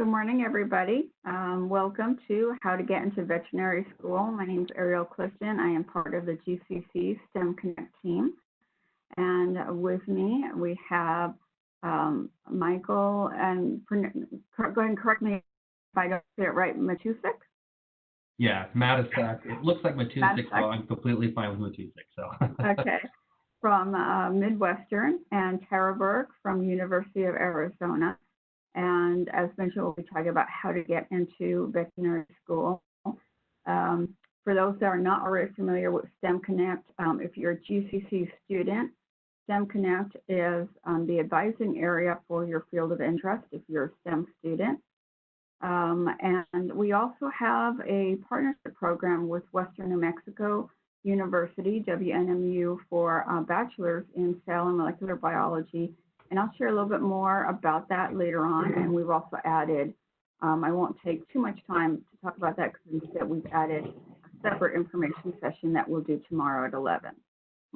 good morning, everybody. Welcome to How to Get into Veterinary School. My name is Ariel Clifton. I am part of the GCC STEM Connect team. And with me, we have Michael, and go ahead and correct me if I don't say it right, Matusik? Yeah, Matisak. It looks like Matusik, so I'm completely fine with Matusik. So. Okay. From Midwestern, and Tara Burke from University of Arizona. And as mentioned, we'll be talking about how to get into veterinary school. For those that are not already familiar with STEM Connect, if you're a GCC student, STEM Connect is the advising area for your field of interest if you're a STEM student. And we also have a partnership program with Western New Mexico University, WNMU, for bachelor's in cell and molecular biology. And I'll share a little bit more about that later on. And we've also added, I won't take too much time to talk about that because instead we've added a separate information session that we'll do tomorrow at 11.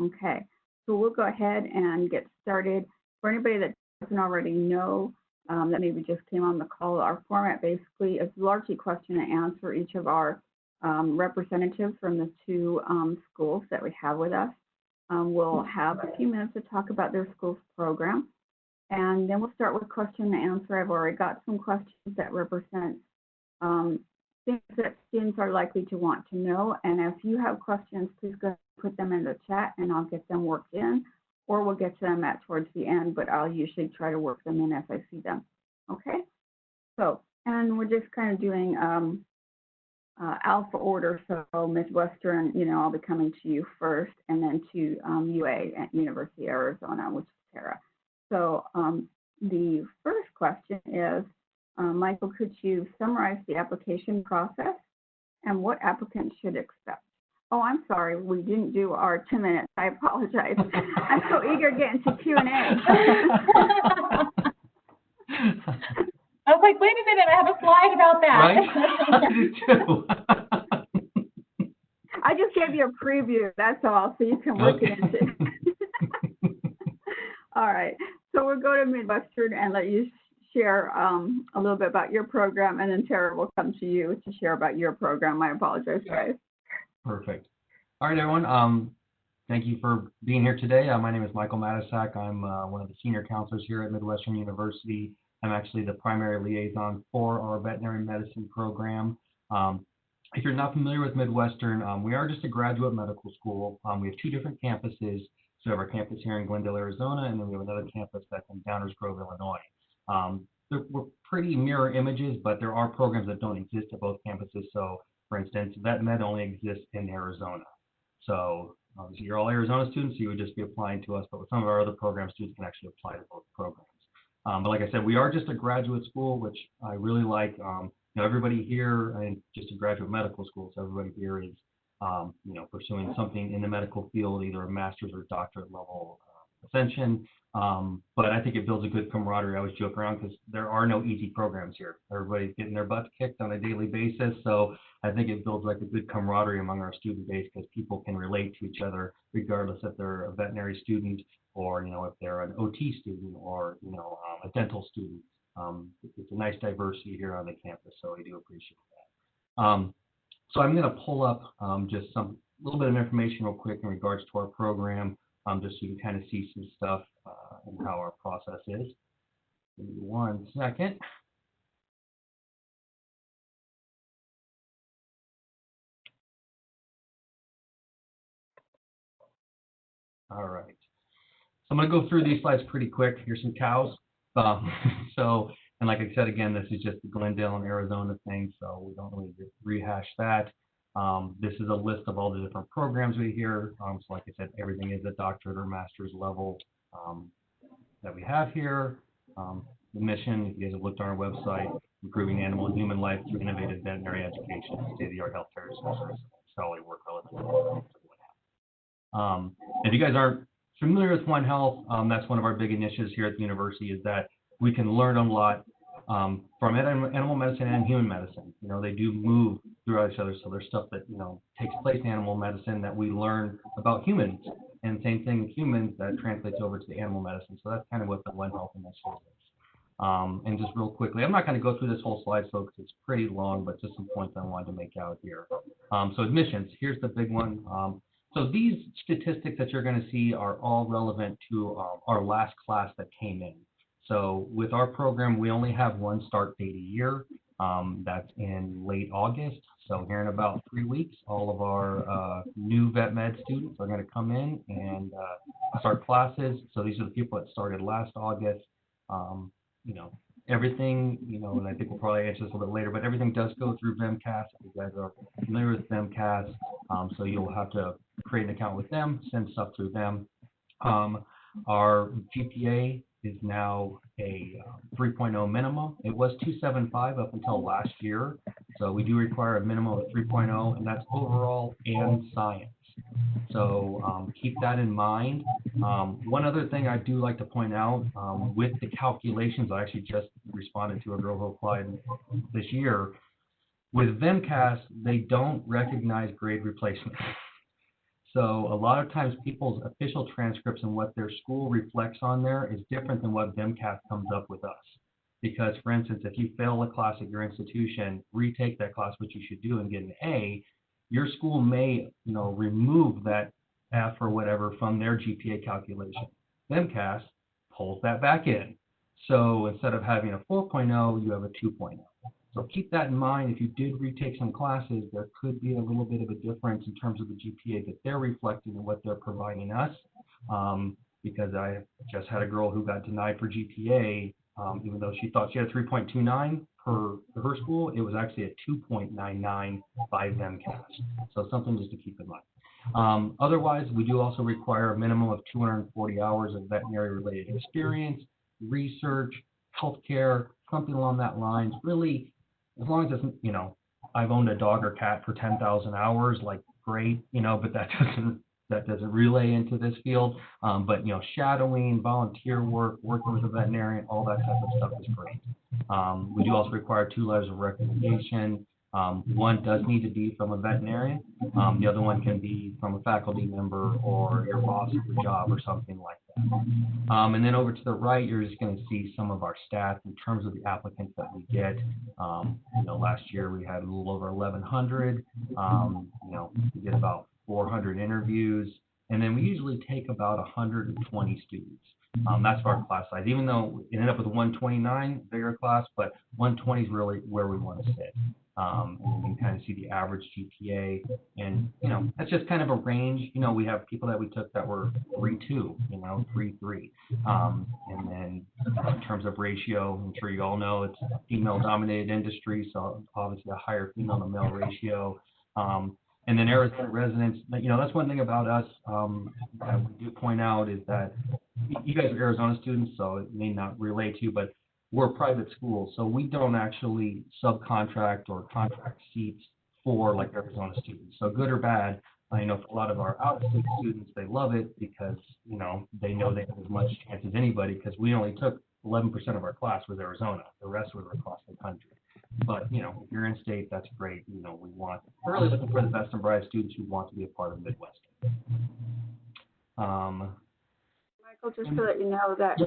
Okay, so we'll go ahead and get started. For anybody that doesn't already know, that maybe just came on the call, our format basically is largely question and answer. Each of our representatives from the two schools that we have with us will have a few minutes to talk about their school's program. And then we'll start with question and answer. I've already got some questions that represent things that students are likely to want to know. And if you have questions, please go ahead and put them in the chat and I'll get them worked in, or we'll get to them towards the end, but I'll usually try to work them in as I see them. Okay, so, and we're just kind of doing alpha order, so Midwestern, I'll be coming to you first, and then to UA at University of Arizona, which is Tara. So the first question is, Michael, could you summarize the application process and what applicants should expect? Oh, I'm sorry, we didn't do our 2 minutes. I apologize. I'm so eager to get into Q&A. I was like, wait a minute, I have a slide about that. Right? I do too. I just gave you a preview, that's all, so you can work it into. All right, so we'll go to Midwestern and let you share a little bit about your program, and then Tara will come to you to share about your program. I apologize, guys. Perfect. All right, everyone. Thank you for being here today. My name is Michael Matisak. I'm one of the senior counselors here at Midwestern University. I'm actually the primary liaison for our veterinary medicine program. If you're not familiar with Midwestern, we are just a graduate medical school. We have two different campuses. So we have our campus here in Glendale, Arizona, and then we have another campus that's in Downers Grove, Illinois. We're pretty mirror images, but there are programs that don't exist at both campuses. So, for instance, Vet Med only exists in Arizona. So obviously you're all Arizona students, so you would just be applying to us, but with some of our other programs, students can actually apply to both programs. But like I said, we are just a graduate school, which I really like. Everybody here, and just a graduate medical school, so everybody here is, pursuing something in the medical field, either a master's or doctorate level ascension. But I think it builds a good camaraderie. I always joke around because there are no easy programs here. Everybody's getting their butts kicked on a daily basis. So I think it builds like a good camaraderie among our student base because people can relate to each other regardless if they're a veterinary student or, if they're an OT student or, a dental student. It's a nice diversity here on the campus, so I do appreciate that. So I'm going to pull up just a little bit of information real quick in regards to our program, just so you can kind of see some stuff and how our process is. Give me 1 second. All right. So I'm going to go through these slides pretty quick. Here's some cows. And like I said, again, this is just the Glendale and Arizona thing, so we don't really rehash that. This is a list of all the different programs we hear. So like I said, everything is a doctorate or master's level that we have here. The mission, if you guys have looked on our website, improving animal and human life through innovative veterinary education, state-of-the-art healthcare services. So we work relatively well. If you guys aren't familiar with One Health, that's one of our big initiatives here at the university, is that we can learn a lot from animal medicine and human medicine. They do move throughout each other, so there's stuff that takes place in animal medicine that we learn about humans, and same thing with humans that translates over to the animal medicine. So that's kind of what the One Health initiative is. And just real quickly, I'm not going to go through this whole slide, so because it's pretty long, but just some points I wanted to make out here. So admissions, here's the big one. So these statistics that you're going to see are all relevant to our last class that came in. So with our program, we only have one start date a year. That's in late August. So here in about 3 weeks, all of our new vet med students are going to come in and start classes. So these are the people that started last August. You know, everything, you know, and I think we'll probably answer this a little bit later, but everything does go through VMCAS. If you guys are familiar with VMCAS, so you'll have to create an account with them, send stuff through them. Our GPA is now a 3.0 minimum. It was 2.75 up until last year. So we do require a minimum of 3.0, and that's overall and science. So keep that in mind. One other thing I do like to point out, with the calculations, I actually just responded to a girl who applied this year. With VMCAS, they don't recognize grade replacement. So a lot of times people's official transcripts and what their school reflects on there is different than what VMCAS comes up with us. Because, for instance, if you fail a class at your institution, retake that class, which you should do, and get an A, your school may, you know, remove that F or whatever from their GPA calculation. VMCAS pulls that back in. So instead of having a 4.0, you have a 2.0. So keep that in mind. If you did retake some classes, there could be a little bit of a difference in terms of the GPA that they're reflecting and what they're providing us. Because I just had a girl who got denied for GPA, even though she thought she had a 3.29 for her school, it was actually a 2.99 by VMCAS. So something just to keep in mind. Otherwise, we do also require a minimum of 240 hours of veterinary-related experience, research, healthcare, something along that lines. Really, as long as it's, you know, I've owned a dog or cat for 10,000 hours, like great, you know, but that doesn't relay into this field. But, you know, shadowing, volunteer work, working with a veterinarian, all that type of stuff is great. We do also require 2 letters of recommendation. One does need to be from a veterinarian. The other one can be from a faculty member or your boss at your job or something like that. And then over to the right, you're just going to see some of our stats in terms of the applicants that we get. You know, last year we had a little over 1,100. You know, we get about 400 interviews, and then we usually take about 120 students. That's for our class size, even though it ended up with 129, bigger class, but 120 is really where we want to sit. And you can kind of see the average GPA, and, you know, that's just kind of a range. You know, we have people that we took that were 3.2, you know, 3.3. And then in terms of ratio, I'm sure you all know it's a female-dominated industry, so obviously a higher female to male ratio. And then Arizona residents, you know, that's one thing about us that we do point out is that you guys are Arizona students, so it may not relate to you, but we're a private school, so we don't actually subcontract or contract seats for like Arizona students. So good or bad, you know, for a lot of our out-of-state students, they love it because, you know they have as much chance as anybody, because we only took 11% of our class was Arizona. The rest was across the country. But, you know, if you're in state, that's great. You know, we're really looking for the best and brightest students who want to be a part of Midwest. Michael, just to let you know that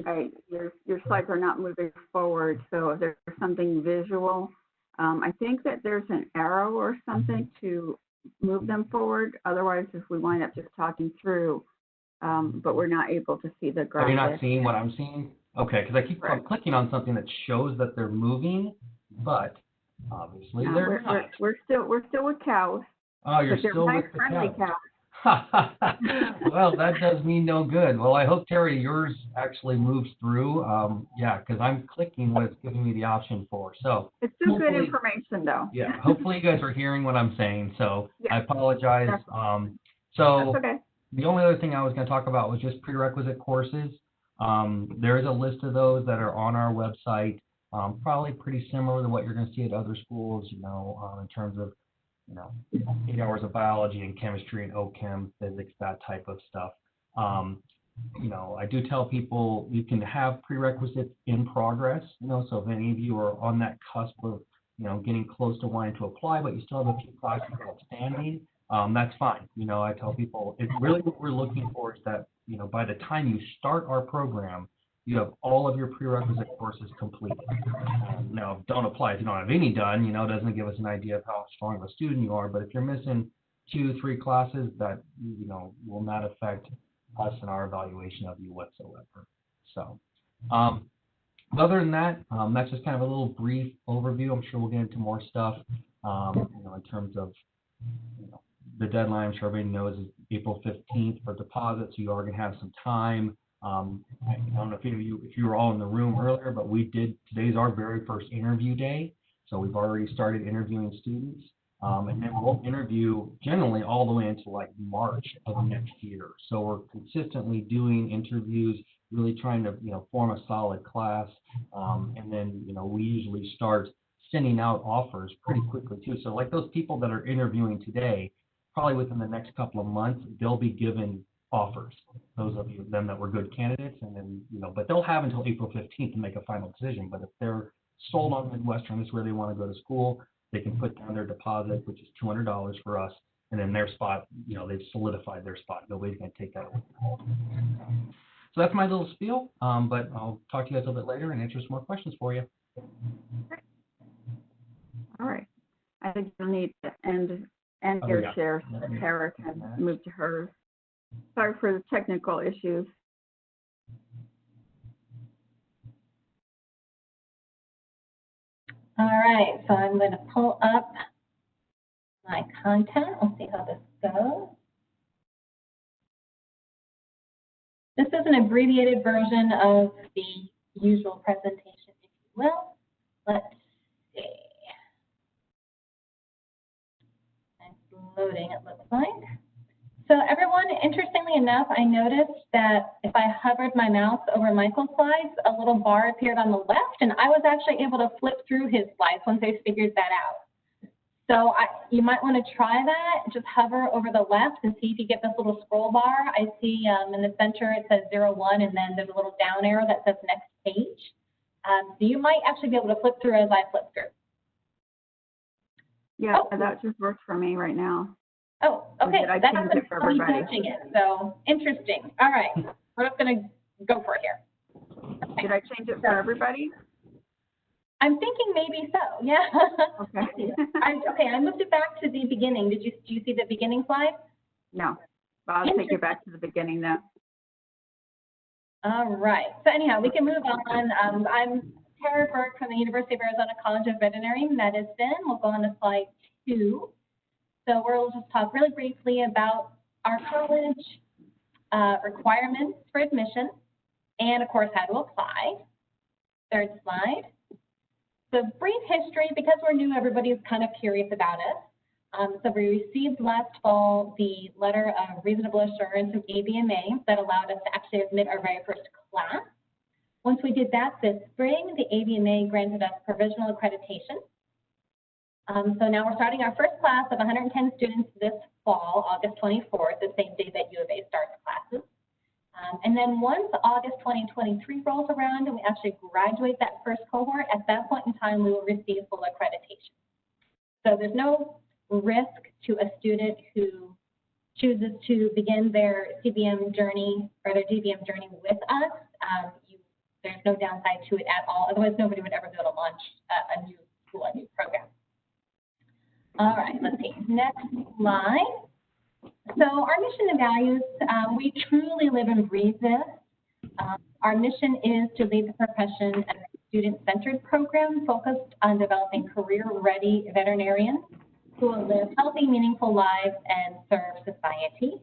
your slides are not moving forward, so if there's something visual, I think that there's an arrow or something to move them forward. Otherwise, if we wind up just talking through, but we're not able to see the graphic. Are you not seeing what I'm seeing? Okay, because I keep clicking on something that shows that they're moving, but obviously they're not. We're still with cows. Oh, you're still with the cows. Well, that does me no good. Well, I hope, Terry, yours actually moves through. Yeah, because I'm clicking what it's giving me the option for. So it's still good information, though. Yeah, hopefully you guys are hearing what I'm saying. So yeah, I apologize. So that's okay. The only other thing I was going to talk about was just prerequisite courses. There is a list of those that are on our website. Probably pretty similar to what you're going to see at other schools, you know, in terms of, you know, 8 hours of biology and chemistry and OChem, physics, that type of stuff. You know, I do tell people you can have prerequisites in progress, you know, so if any of you are on that cusp of, you know, getting close to wanting to apply, but you still have a few classes outstanding, that's fine. You know, I tell people, it's really what we're looking for is that, you know, by the time you start our program, you have all of your prerequisite courses completed. Now, don't apply if you don't have any done. It doesn't give us an idea of how strong of a student you are. But if you're missing 2-3 classes, that will not affect us in our evaluation of you whatsoever. So, other than that, that's just kind of a little brief overview. I'm sure we'll get into more stuff, in terms of the deadline. I'm sure everybody knows is April 15th for deposits. So you are going to have some time. I don't know if you were all in the room earlier, but today's our very first interview day. So we've already started interviewing students. And then we'll interview generally all the way until like March of next year. So we're consistently doing interviews, really trying to, form a solid class. And then, we usually start sending out offers pretty quickly too. So like those people that are interviewing today, probably within the next couple of months, they'll be given offers. Those of them that were good candidates, and then, but they'll have until April 15th to make a final decision. But if they're sold on Midwestern, this is where they want to go to school, they can put down their deposit, which is $200 for us, and then their spot, they've solidified their spot. Nobody's going to take that away. So that's my little spiel, but I'll talk to you guys a little bit later and answer some more questions for you. All right. I think you'll need to end your share so that Tara can move to hers. Sorry for the technical issues. All right, so I'm going to pull up my content. We'll see how this goes. This is an abbreviated version of the usual presentation, if you will. Let's see. It's loading, it looks like. So everyone, interestingly enough, I noticed that if I hovered my mouse over Michael's slides, a little bar appeared on the left, and I was actually able to flip through his slides once I figured that out. So you might want to try that. Just hover over the left and see if you get this little scroll bar. I see in the center it says 01, and then there's a little down arrow that says next page. So you might actually be able to flip through as I flip through. Yeah, that just works for me right now. Oh, okay. That doesn't me touching it. So interesting. All right. We're just going to go for it here. Okay. Did I change it for everybody? I'm thinking maybe so. Yeah. Okay. I moved it back to the beginning. Do you see the beginning slide? No. But I'll take it back to the beginning now. All right. So anyhow, we can move on. I'm Tara Burke from the University of Arizona College of Veterinary Medicine. We'll go on to slide 2. So we'll just talk really briefly about our college requirements for admission and, of course, how to apply. Third slide. So brief history, because we're new, everybody's kind of curious about us. So we received last fall the letter of reasonable assurance from ABMA that allowed us to actually admit our very first class. Once we did that this spring, the ABMA granted us provisional accreditation. So now we're starting our first class of 110 students this fall, August 24th, the same day that U of A starts classes. And then once August 2023 rolls around and we actually graduate that first cohort, at that point in time, we will receive full accreditation. So there's no risk to a student who chooses to begin their CVM journey or their DVM journey with us. There's no downside to it at all. Otherwise, nobody would ever be able to launch a new school, a new program. All right, let's see. Next slide. So our mission and values, we truly live and breathe this. Our mission is to lead the profession as a student-centered program focused on developing career-ready veterinarians who will live healthy, meaningful lives and serve society.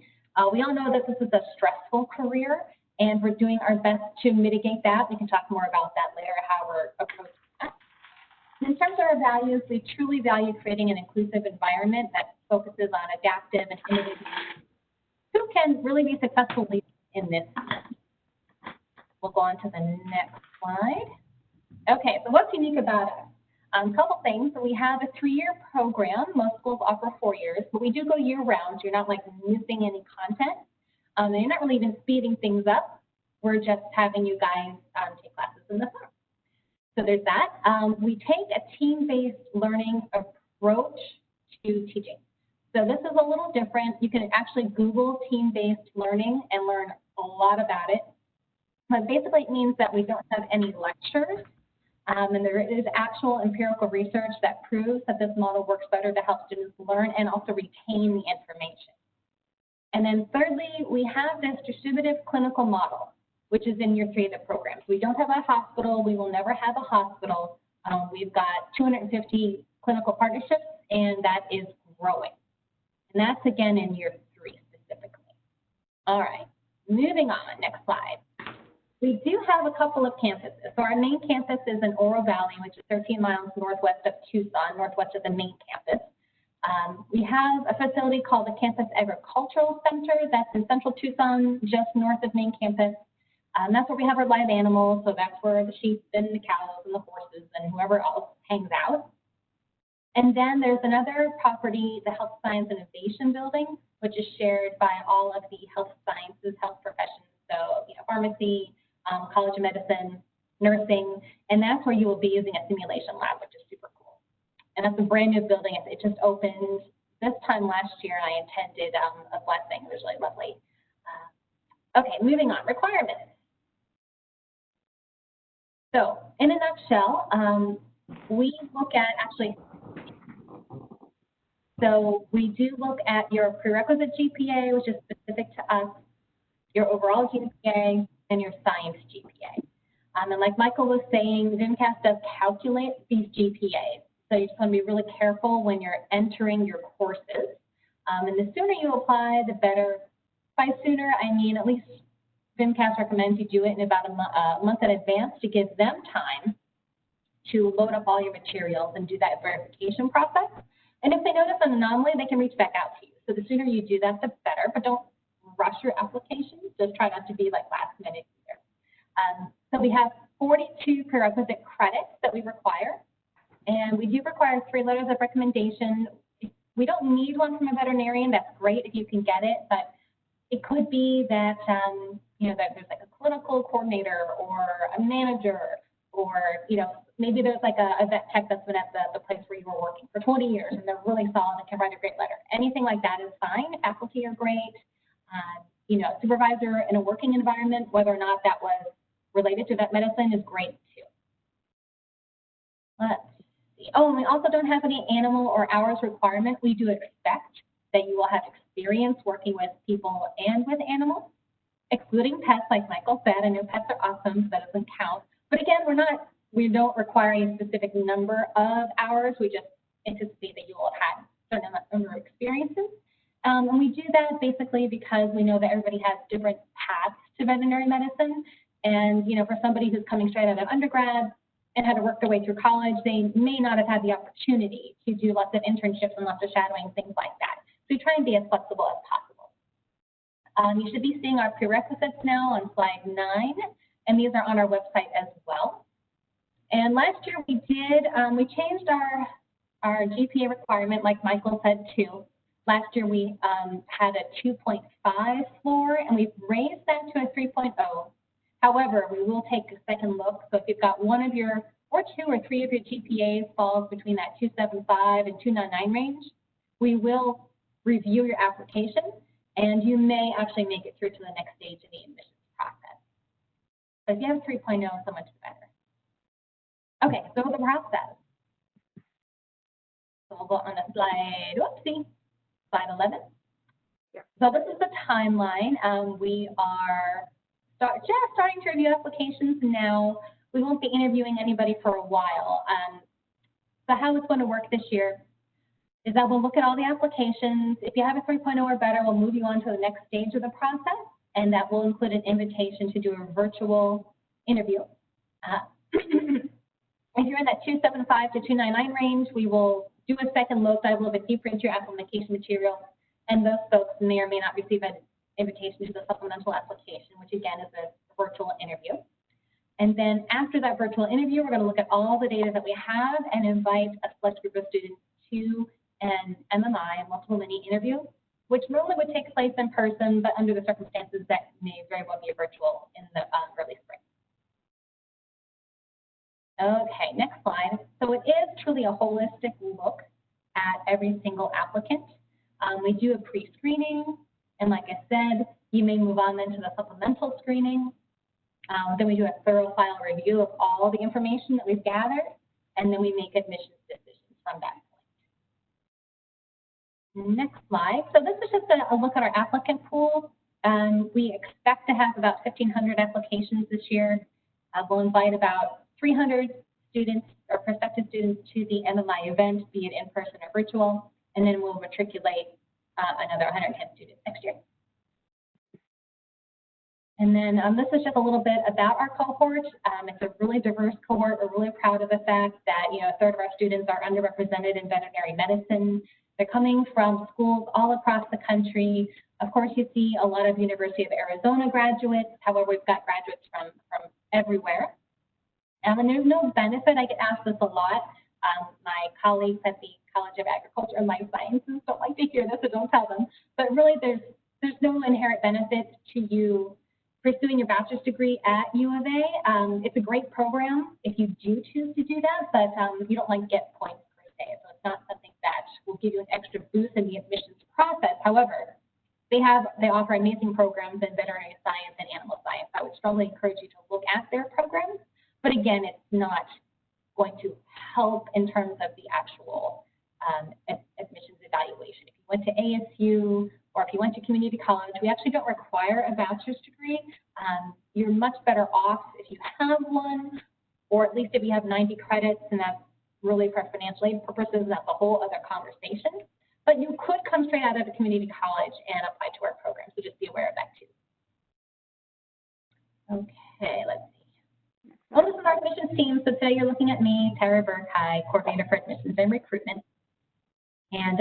We all know that this is a stressful career, and we're doing our best to mitigate that. We can talk more about that later, how we're approaching that. In terms of our values, we truly value creating an inclusive environment that focuses on adaptive and innovative who can really be successful leaders in this field. We'll go on to the next slide. Okay, so what's unique about us? A couple things. So we have a 3-year program. Most schools offer 4 years, but we do go year-round. So you're not like missing any content. And you're not really even speeding things up. We're just having you guys take classes in the summer. So there's that. We take a team-based learning approach to teaching. So this is a little different. You can actually Google team-based learning and learn a lot about it. But basically it means that we don't have any lectures, and there is actual empirical research that proves that this model works better to help students learn and also retain the information. And then thirdly, we have this distributive clinical model, which is in year 3 of the program. So we don't have a hospital. We will never have a hospital. We've got 250 clinical partnerships, and that is growing. And that's, again, in year 3 specifically. All right, moving on, next slide. We do have a couple of campuses. So our main campus is in Oro Valley, which is 13 miles northwest of Tucson, northwest of the main campus. We have a facility called the Campus Agricultural Center that's in central Tucson, just north of main campus. That's where we have our live animals, so that's where the sheep and the cows and the horses and whoever else hangs out. And then there's another property, the Health Science Innovation Building, which is shared by all of the health sciences, health professions, so pharmacy, College of Medicine, nursing, and that's where you will be using a simulation lab, which is super cool. And that's a brand new building. It just opened this time last year, and I attended a blessing. It was really lovely. Okay, moving on, requirements. So in a nutshell, we look at we do look at your prerequisite GPA, which is specific to us, your overall GPA, and your science GPA. And like Michael was saying, VMCAS does calculate these GPAs. So you just want to be really careful when you're entering your courses. And the sooner you apply, the better. By sooner, I mean at least VMCAS recommends you do it in about a month in advance to give them time to load up all your materials and do that verification process. And if they notice an anomaly, they can reach back out to you. So the sooner you do that, the better, but don't rush your applications. Just try not to be like last minute either. So we have 42 prerequisite credits that we require, and we do require 3 letters of recommendation. We don't need one from a veterinarian. That's great if you can get it, but it could be that that there's like a clinical coordinator or a manager, or maybe there's like a vet tech that's been at the place where you were working for 20 years and they're really solid and can write a great letter. Anything like that is fine. Faculty are great. Supervisor in a working environment, whether or not that was related to vet medicine, is great too. Let's see. Oh, and we also don't have any animal or hours requirement. We do expect that you will have experience working with people and with animals, excluding pets, like Michael said. I know pets are awesome, so that doesn't count. But again, we don't require a specific number of hours. We just anticipate that you will have had a certain number of experiences. And we do that basically because we know that everybody has different paths to veterinary medicine. And, for somebody who's coming straight out of undergrad and had to work their way through college, they may not have had the opportunity to do lots of internships and lots of shadowing, things like that. So we try and be as flexible as possible. You should be seeing our prerequisites now on slide 9, and these are on our website as well. And last year we changed our GPA requirement, like Michael said too. Last year we had a 2.5 floor, and we've raised that to a 3.0. However, we will take a second look. So if you've got one of your, or 2 or 3 of your GPAs falls between that 275 and 299 range, we will review your application, and you may actually make it through to the next stage in the admissions process. So if you have 3.0, so much better. Okay, so the process. So we'll go on to slide 11. Yeah. So this is the timeline. We are just starting to review applications now. We won't be interviewing anybody for a while. So how it's going to work this year is that we'll look at all the applications. If you have a 3.0 or better, we'll move you on to the next stage of the process, and that will include an invitation to do a virtual interview. If you're in that 275 to 299 range, we will do a second look, dive a little bit deeper into your application material, and those folks may or may not receive an invitation to the supplemental application, which again is a virtual interview. And then after that virtual interview, we're going to look at all the data that we have and invite a select group of students to an MMI, multiple mini interview, which normally would take place in person, but under the circumstances that may very well be virtual in the early spring. Okay, next slide. So it is truly a holistic look at every single applicant. We do a pre-screening, and like I said, you may move on then to the supplemental screening. Then we do a thorough final review of all the information that we've gathered, and then we make admissions decisions from that point. Next slide. So this is just a look at our applicant pool. We expect to have about 1,500 applications this year. We'll invite about 300 students or prospective students to the MMI event, be it in person or virtual, and then we'll matriculate another 110 students next year. And then this is just a little bit about our cohort. It's a really diverse cohort. We're really proud of the fact that, you know, a third of our students are underrepresented in veterinary medicine. They're coming from schools all across the country. Of course, you see a lot of University of Arizona graduates. However, we've got graduates from everywhere. And there's no benefit. I get asked this a lot. My colleagues at the College of Agriculture and Life Sciences don't like to hear this, so don't tell them. But really, there's no inherent benefit to you pursuing your bachelor's degree at U of A. It's a great program if you do choose to do that, but you don't like get points per se. So it's not something that will give you an extra boost in the admissions process. However, they offer amazing programs in veterinary science and animal science. I would strongly encourage you to look at their programs. But again, it's not going to help in terms of the actual admissions evaluation. If you went to ASU or if you went to community college, we actually don't require a bachelor's degree. You're much better off if you have one, or at least if you have 90 credits, and that's really for financial aid purposes, and that's a whole other conversation. But you could come straight out of a community college and apply to our program, so just be aware of that too. Okay, let's see. Well, this is our admissions team. So today you're looking at me, Tara Burkheim, coordinator for admissions and recruitment. And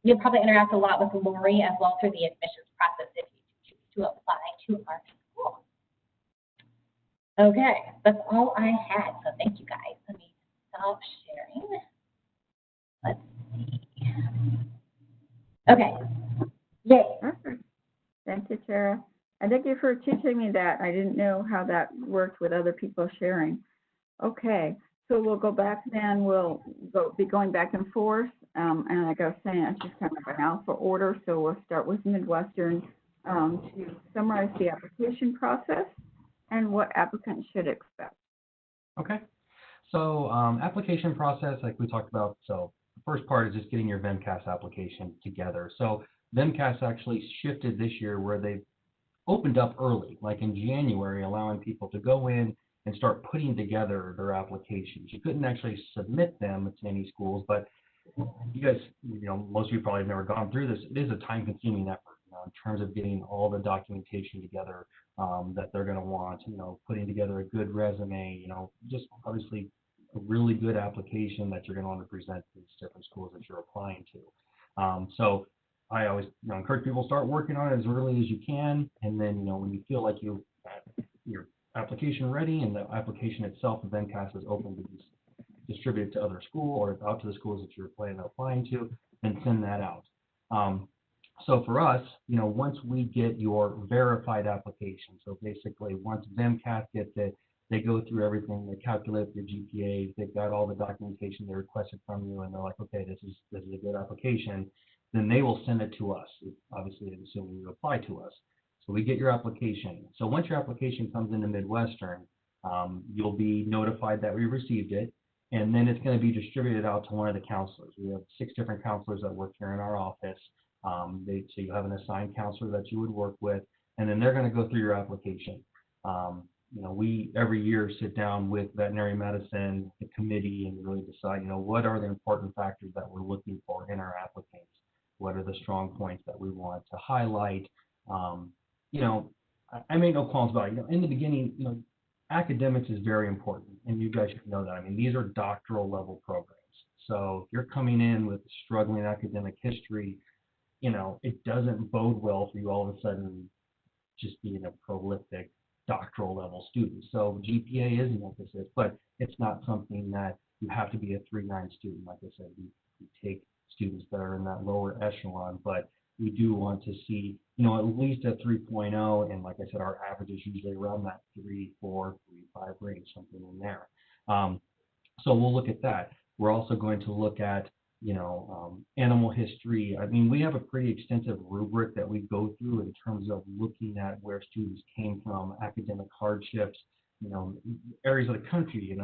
you'll probably interact a lot with Lori as well through the admissions process if you choose to apply to our school. Okay, that's all I had. So thank you guys. Let me stop sharing. Let's see. Okay. Yay. Perfect. Thank you, Tara. And thank you for teaching me that. I didn't know how that worked with other people sharing. Okay, so we'll go back then. We'll be going back and forth. And like I was saying, it's just kind of an alpha order. So we'll start with Midwestern to summarize the application process and what applicants should expect. Okay. So application process, like we talked about. So the first part is just getting your VMCAS application together. So VMCAS actually shifted this year where they opened up early, like in January, allowing people to go in and start putting together their applications. You couldn't actually submit them to any schools, but you guys, most of you probably have never gone through this. It is a time-consuming effort, in terms of getting all the documentation together that they're going to want, putting together a good resume, just obviously a really good application that you're going to want to present to these different schools that you're applying to. So I always encourage people to start working on it as early as you can, and then when you feel like you got your application ready and the application itself, the VMCAS is open to be distributed to other schools or out to the schools that you're planning on applying to, then send that out. So for us, once we get your verified application, so basically once VMCAS gets it, they go through everything, they calculate your GPA, they've got all the documentation they requested from you, and they're like, okay, this is a good application. Then they will send it to us, obviously assuming you apply to us. So we get your application. So once your application comes into Midwestern, you'll be notified that we received it, and then it's going to be distributed out to one of the counselors. We have 6 different counselors that work here in our office. So you have an assigned counselor that you would work with, and then they're going to go through your application. We every year sit down with veterinary medicine, the committee, and really decide, what are the important factors that we're looking for in our applicants? What are the strong points that we want to highlight? I make no qualms about it. In the beginning, academics is very important, and you guys should know that. I mean, these are doctoral level programs. So if you're coming in with struggling academic history, it doesn't bode well for you all of a sudden just being a prolific doctoral level student. So GPA is an emphasis, but it's not something that you have to be a 3.9 student. Like I said, we take students that are in that lower echelon, but we do want to see, at least a 3.0, and like I said, our average is usually around that 3.4, 3.5 range, something in there. So we'll look at that. We're also going to look at animal history. I mean, we have a pretty extensive rubric that we go through in terms of looking at where students came from, academic hardships, areas of the country,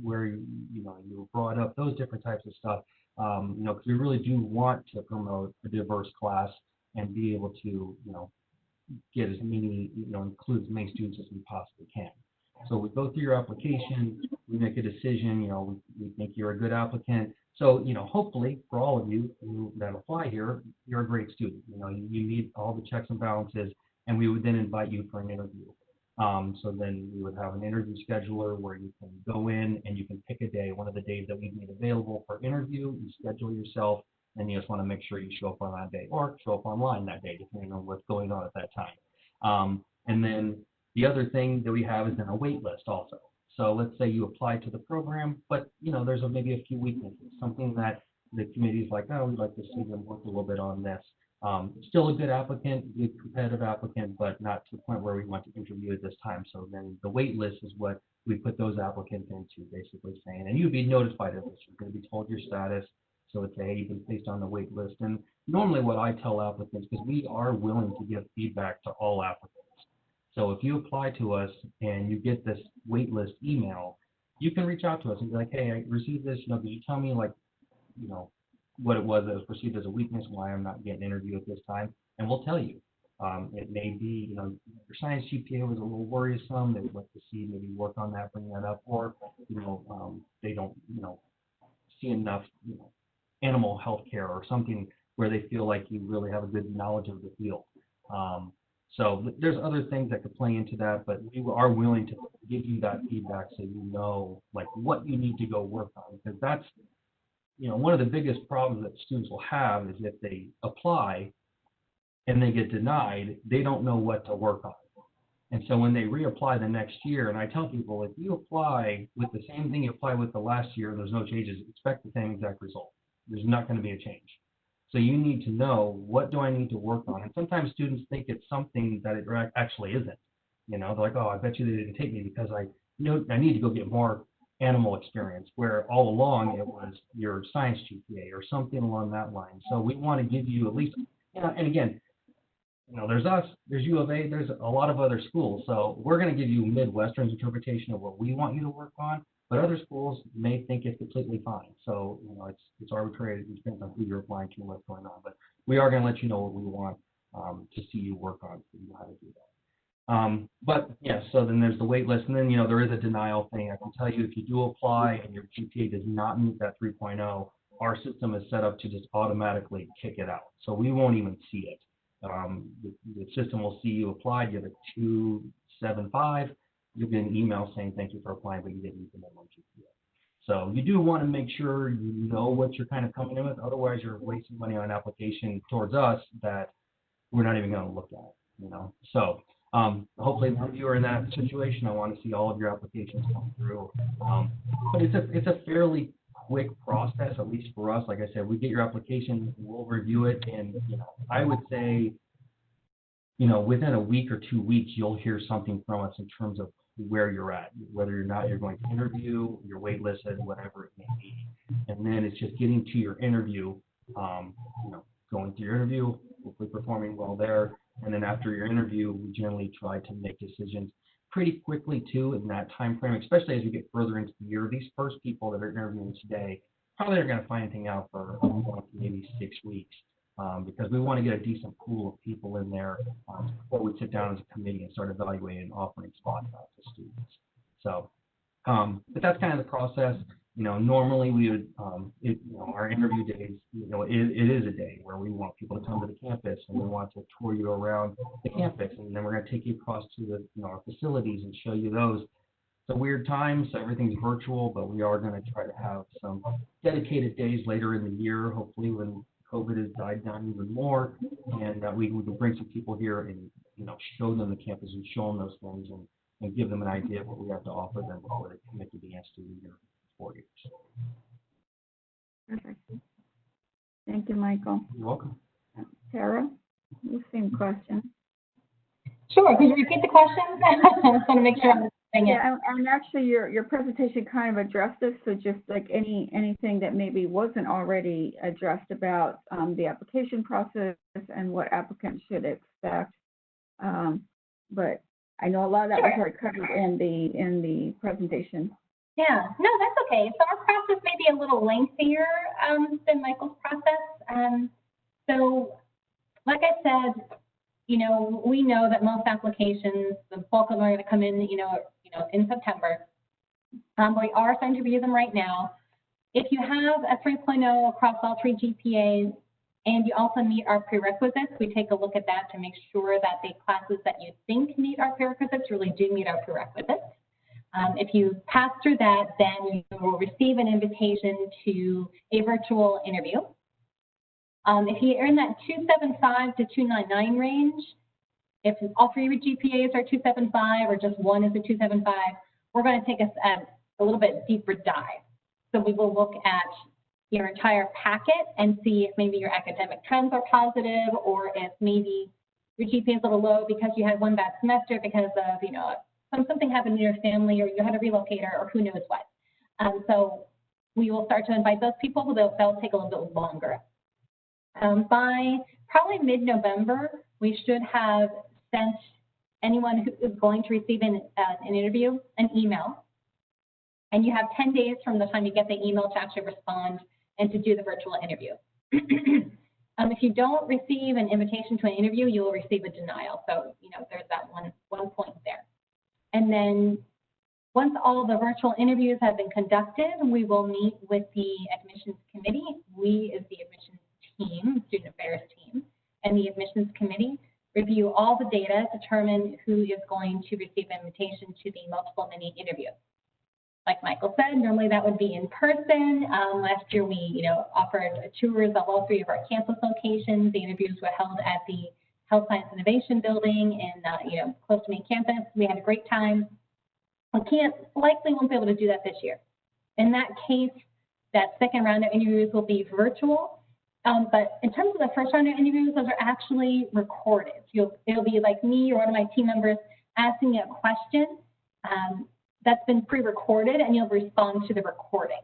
where you were brought up, those different types of stuff. Because we really do want to promote a diverse class and be able to, get as many, include as many students as we possibly can. So we go through your application, we make a decision, we think you're a good applicant. So, hopefully for all of you that apply here, you're a great student. You meet all the checks and balances, and we would then invite you for an interview. So then we would have an interview scheduler where you can go in and you can pick a day, one of the days that we've made available for interview. You schedule yourself, and you just want to make sure you show up on that day or show up online that day, depending on what's going on at that time. And then the other thing that we have is then a wait list also. So let's say you apply to the program, but there's maybe a few weaknesses, something that the committee is like, oh, we'd like to see them work a little bit on this. Still a good applicant, good competitive applicant, but not to the point where we want to interview at this time. So then the wait list is what we put those applicants into, basically saying, and you'd be notified of this. You're going to be told your status. So it's, hey, you've been placed on the wait list. And normally what I tell applicants, because we are willing to give feedback to all applicants. So if you apply to us and you get this wait list email, you can reach out to us and be like, hey, I received this, could you tell me what it was that was perceived as a weakness, why I'm not getting interviewed at this time, and we'll tell you. It may be, your science GPA was a little worrisome, they would like to see maybe work on that, bring that up, or, they don't, see enough, animal health care or something where they feel like you really have a good knowledge of the field. So there's other things that could play into that, but we are willing to give you that feedback so what you need to go work on, because that's, one of the biggest problems that students will have is if they apply and they get denied, they don't know what to work on. And so when they reapply the next year, and I tell people, if you apply with the same thing you applied with the last year, there's no changes, expect the same exact result. There's not going to be a change. So you need to know, what do I need to work on? And sometimes students think it's something that it actually isn't. They're like, oh, I bet you they didn't take me because I need to go get more animal experience, where all along it was your science GPA or something along that line. So we want to give you at least, and again, there's us, there's U of A, there's a lot of other schools. So we're going to give you Midwestern's interpretation of what we want you to work on, but other schools may think it's completely fine. So, it's arbitrary. It depends on who you're applying to and what's going on. But we are going to let you know what we want to see you work on, so you know how to do that. But yeah, so then there's the wait list, and then, there is a denial thing. I can tell you, if you do apply and your GPA does not meet that 3.0, our system is set up to just automatically kick it out. So we won't even see it. The system will see you applied, you have a 275, you'll get an email saying thank you for applying, but you didn't meet the minimum GPA. So you do want to make sure you know what you're kind of coming in with, otherwise you're wasting money on an application towards us that we're not even going to look at, So hopefully none of you are in that situation. I want to see all of your applications come through. But it's a fairly quick process, at least for us. Like I said, we get your application, we'll review it, and I would say, within a week or 2 weeks, you'll hear something from us in terms of where you're at, whether or not you're going to interview, your wait list, and whatever it may be. And then it's just getting to your interview, going through your interview, hopefully performing well there. And then after your interview, we generally try to make decisions pretty quickly too in that time frame, especially as we get further into the year. These first people that are interviewing today probably aren't going to find anything out for maybe 6 weeks, because we want to get a decent pool of people in there before we sit down as a committee and start evaluating and offering spots out to students. So, but that's kind of the process. Normally we would, our interview days, it is a day where we want people to come to the campus and we want to tour you around the campus, and then we're going to take you across to the, our facilities and show you those. It's a weird time, so everything's virtual, but we are going to try to have some dedicated days later in the year, hopefully when COVID has died down even more, and we can bring some people here and, show them the campus and show them those things and give them an idea of what we have to offer them before they commit to being a student here. 4 years. Perfect. Thank you, Michael. You're welcome. Tara, the same question. Sure. Could you repeat the question? I just want to make sure. bring it. Yeah, and actually your presentation kind of addressed this, so just like anything that maybe wasn't already addressed about the application process and what applicants should expect. But I know a lot of that was already covered in the presentation. Yeah, no, that's okay. So our process may be a little lengthier than Michael's process. So like I said, you know, we know that most applications, the bulk of them are going to come in, in September. We are starting to review them right now. If you have a 3.0 across all 3 GPAs and you also meet our prerequisites, we take a look at that to make sure that the classes that you think meet our prerequisites really do meet our prerequisites. If you pass through that, then you will receive an invitation to a virtual interview. If you're in that 275 to 299 range, if all 3 GPAs are 275 or just one is a 275, we're going to take a little bit deeper dive. So we will look at your entire packet and see if maybe your academic trends are positive, or if maybe your GPA is a little low because you had one bad semester because of, something happened in your family, or you had a relocator, or who knows what. So we will start to invite those people, but they'll take a little bit longer. By probably mid-November, we should have sent anyone who is going to receive an interview an email. And you have 10 days from the time you get the email to actually respond and to do the virtual interview. If you don't receive an invitation to an interview, you will receive a denial. So, there's that one point there. And then once all the virtual interviews have been conducted, we will meet with the admissions committee. We is the admissions team, student affairs team, and the admissions committee review all the data, determine who is going to receive an invitation to the multiple mini interview. Like Michael said, normally that would be in person. Last year we, offered tours of all 3 of our campus locations. The interviews were held at the Health Science Innovation Building in, close to main campus. We had a great time. We likely won't be able to do that this year. In that case, that second round of interviews will be virtual. But in terms of the first round of interviews, those are actually recorded. It'll be like me or one of my team members asking you a question that's been pre-recorded, and you'll respond to the recording.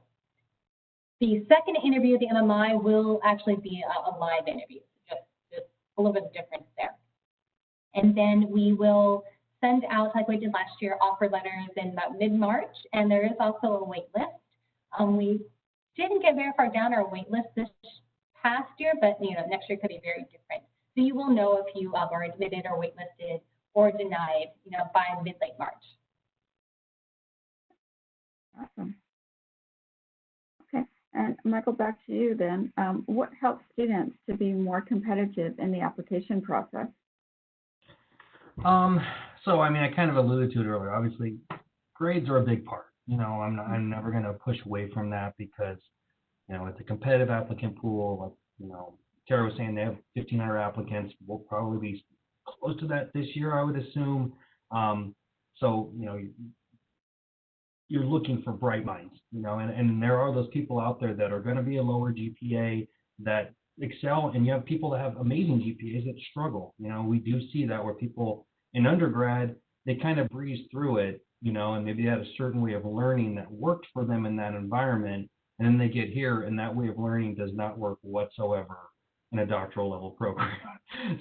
The second interview, the MMI, will actually be a live interview, just a little bit of difference there. And then we will send out, like we did last year, offer letters in about mid-March, and there is also a wait list. We didn't get very far down our wait list this past year, but next year could be very different. So you will know if you are admitted or waitlisted or denied, by mid-late March. Awesome. Okay, and Michael, back to you then. What helps students to be more competitive in the application process? So I kind of alluded to it earlier. Obviously, grades are a big part. I'm never going to push away from that because it's a competitive applicant pool. Like Tara was saying, they have 1,500 applicants. We'll probably be close to that this year, I would assume. So you're looking for bright minds, and there are those people out there that are going to be a lower GPA that excel, and you have people that have amazing GPAs that struggle. We do see that where people in undergrad, they kind of breeze through it, and maybe they had a certain way of learning that worked for them in that environment, and then they get here, and that way of learning does not work whatsoever in a doctoral level program.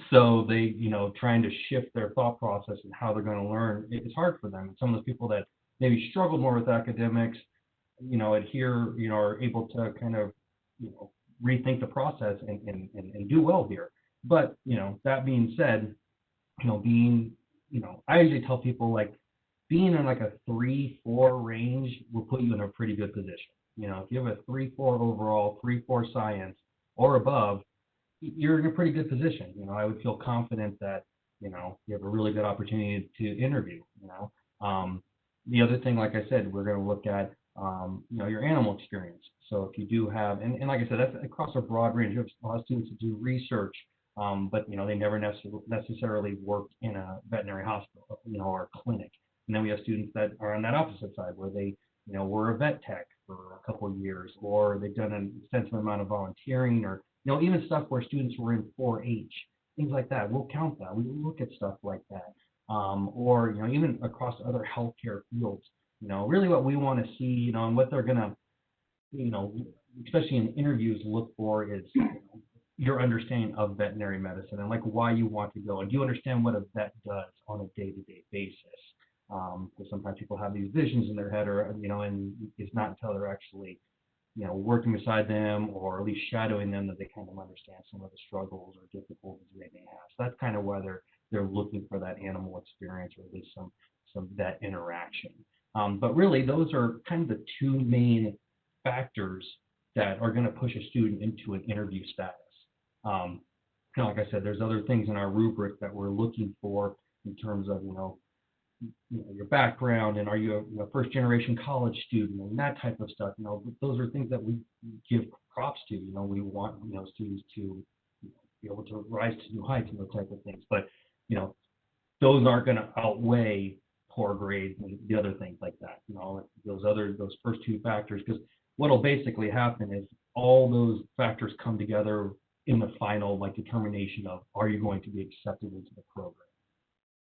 So they, trying to shift their thought process and how they're going to learn, it's hard for them. Some of those people that maybe struggled more with academics, adhere, are able to kind of, rethink the process and do well here. But, that being said, being, I usually tell people like being in like a 3-4 range will put you in a pretty good position. If you have a 3-4 overall, 3-4 science or above, you're in a pretty good position. I would feel confident that, you have a really good opportunity to interview, The other thing, like I said, we're going to look at, your animal experience. So if you do have, and like I said, that's across a broad range. You have a lot of students that do research, but, they never necessarily work in a veterinary hospital, or a clinic. And then we have students that are on that opposite side where they, were a vet tech for a couple of years, or they've done an extensive amount of volunteering, or, even stuff where students were in 4-H, things like that. We'll count that. We look at stuff like that. or even across other healthcare fields. Really what we want to see, and what they're gonna, especially in interviews, look for is your understanding of veterinary medicine and like why you want to go, and do you understand what a vet does on a day-to-day basis? Because sometimes people have these visions in their head, or and it's not until they're actually working beside them or at least shadowing them that they kind of understand some of the struggles or difficulties they may have. So that's kind of why they're looking for that animal experience, or at least some vet interaction. But really, those are kind of the two main factors that are going to push a student into an interview status. Like I said, there's other things in our rubric that we're looking for in terms of your background, and are you a first generation college student, and that type of stuff. Those are things that we give props to. We want students to be able to rise to new heights and those type of things. But those aren't going to outweigh poor grades and the other things like that. Those first two factors, because what'll basically happen is all those factors come together in the final determination of, are you going to be accepted into the program?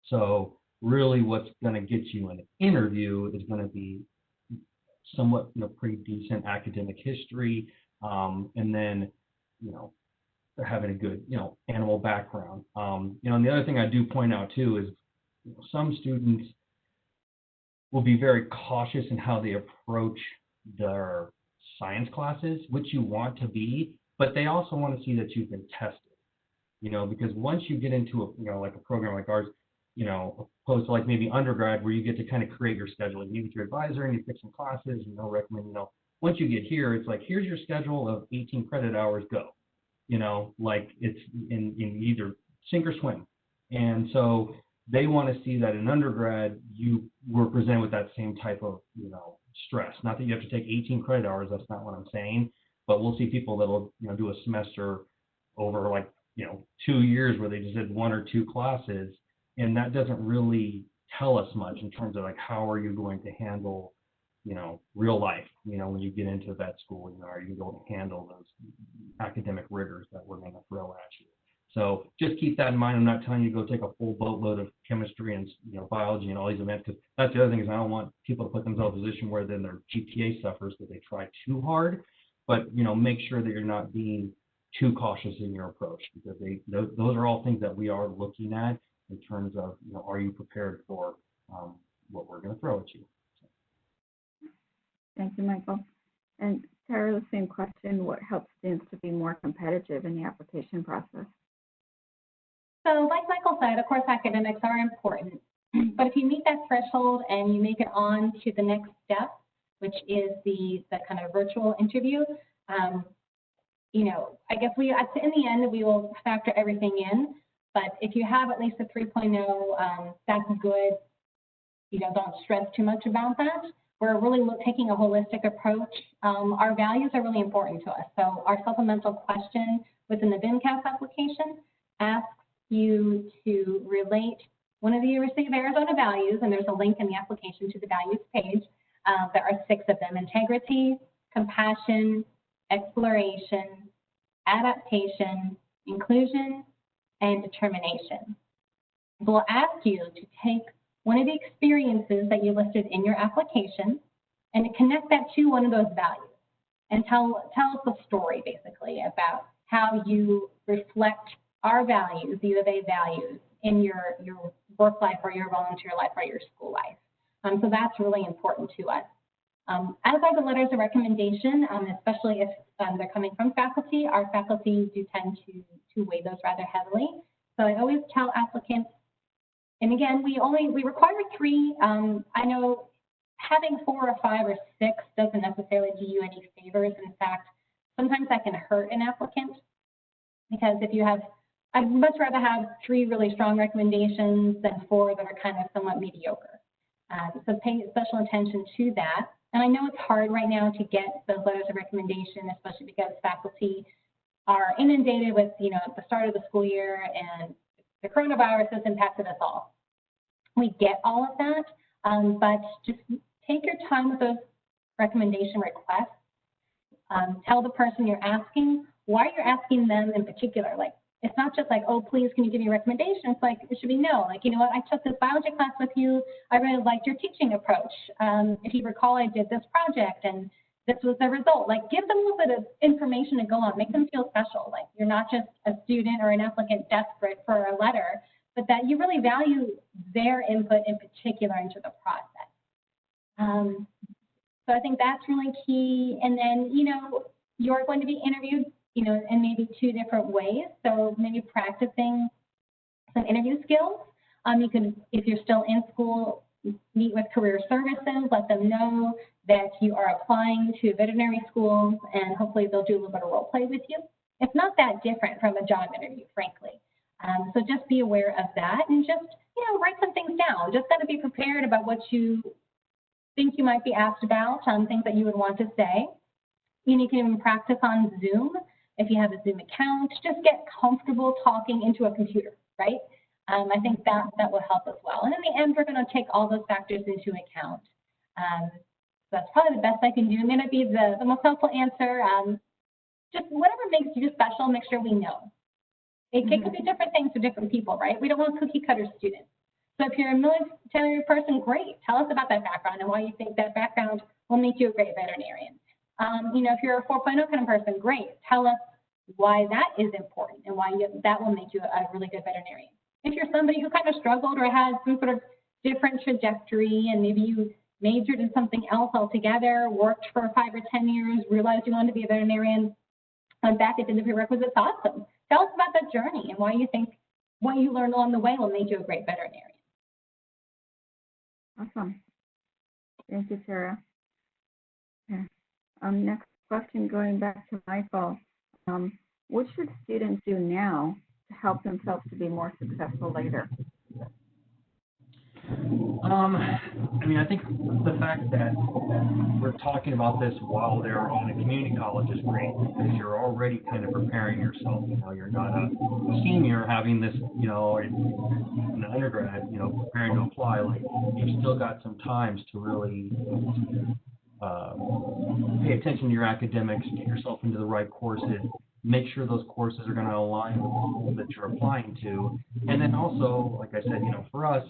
So really what's going to get you an interview is going to be somewhat pretty decent academic history, and then having a good animal background. And the other thing I do point out too is some students will be very cautious in how they approach their science classes, which you want to be, but they also want to see that you've been tested. Because once you get into a program like ours, opposed to maybe undergrad where you get to kind of create your schedule. You get your advisor and you pick some classes and they'll recommend, once you get here, it's here's your schedule of 18 credit hours, go. It's in either sink or swim. And so they want to see that in undergrad, you were presented with that same type of, stress. Not that you have to take 18 credit hours, that's not what I'm saying, but we'll see people that'll, do a semester over 2 years where they just did 1 or 2 classes. And that doesn't really tell us much in terms of how are you going to handle, real life, when you get into vet school, are you going to handle those academic rigors that we're going to throw at you? So just keep that in mind. I'm not telling you to go take a full boatload of chemistry and biology and all these events, because that's the other thing is I don't want people to put themselves in a position where then their GPA suffers because they try too hard. But make sure that you're not being too cautious in your approach, because those are all things that we are looking at in terms of, are you prepared for what we're going to throw at you? Thank you, Michael. And Tara, the same question, what helps students to be more competitive in the application process? So like Michael said, of course, academics are important, but if you meet that threshold and you make it on to the next step, which is the kind of virtual interview, I guess in the end, we will factor everything in. But if you have at least a 3.0, that's good. Don't stress too much about that. We're really taking a holistic approach. Our values are really important to us. So our supplemental question within the VMCAS application asks you to relate one of the University of Arizona values, and there's a link in the application to the values page. There are 6 of them: integrity, compassion, exploration, adaptation, inclusion, and determination. We'll ask you to take one of the experiences that you listed in your application and to connect that to one of those values and tell us a story basically about how you reflect our values, the U of A values, in your work life or your volunteer life or your school life. So that's really important to us. As are the letters of recommendation, especially if they're coming from faculty. Our faculty do tend to weigh those rather heavily. So I always tell applicants, and again, we require 3. I know having 4 or 5 or 6 doesn't necessarily do you any favors. In fact, sometimes that can hurt an applicant, because if you have, I'd much rather have 3 really strong recommendations than 4 that are kind of somewhat mediocre. So pay special attention to that. And I know it's hard right now to get those letters of recommendation, especially because faculty are inundated with, at the start of the school year, and the coronavirus has impacted us all. We get all of that, but just take your time with those recommendation requests. Tell the person you're asking why you're asking them in particular. Like, It's not just like, oh, please, can you give me a recommendation? It's like, it should be no. Like, you know what, I took this biology class with you. I really liked your teaching approach. If you recall, I did this project and this was the result. Like, give them a little bit of information to go on. Make them feel special. Like, you're not just a student or an applicant desperate for a letter, but that you really value their input in particular into the process. So I think that's really key. And then, you know, you're going to be interviewed, you know, in maybe 2 different ways. So maybe practicing some interview skills. You can, if you're still in school, meet with career services, let them know that you are applying to veterinary schools, and hopefully they'll do a little bit of role play with you. It's not that different from a job interview, frankly. So just be aware of that, and just, you know, write some things down. Just got to be prepared about what you think you might be asked about, things that you would want to say. You can even practice on Zoom. If you have a Zoom account, just get comfortable talking into a computer, right? I think that will help as well. And in the end, we're going to take all those factors into account. So that's probably the best I can do. It may not be the most helpful answer. Just whatever makes you special, make sure we know. It could be different things for different people, right? We don't want cookie cutter students. So if you're a military person, great. Tell us about that background and why you think that background will make you a great veterinarian. You know, if you're a 4.0 kind of person, great. Tell us why that is important and why that will make you a really good veterinarian. If you're somebody who kind of struggled or had some sort of different trajectory and maybe you majored in something else altogether, worked for 5 or 10 years, realized you wanted to be a veterinarian, went back and did the prerequisites, awesome. Tell us about that journey and why you think what you learned along the way will make you a great veterinarian. Awesome. Thank you, Sarah. Okay. Next question, going back to Michael. What should students do now to help themselves to be more successful later? I mean, I think the fact that we're talking about this while they're in a community college is great, because you're already kind of preparing yourself. You know, you're not a senior having this, you know, an undergrad, you know, preparing to apply. Like, you've still got some times to really pay attention to your academics, get yourself into the right courses, make sure those courses are going to align with the school that you're applying to. And then also, like I said, you know, for us,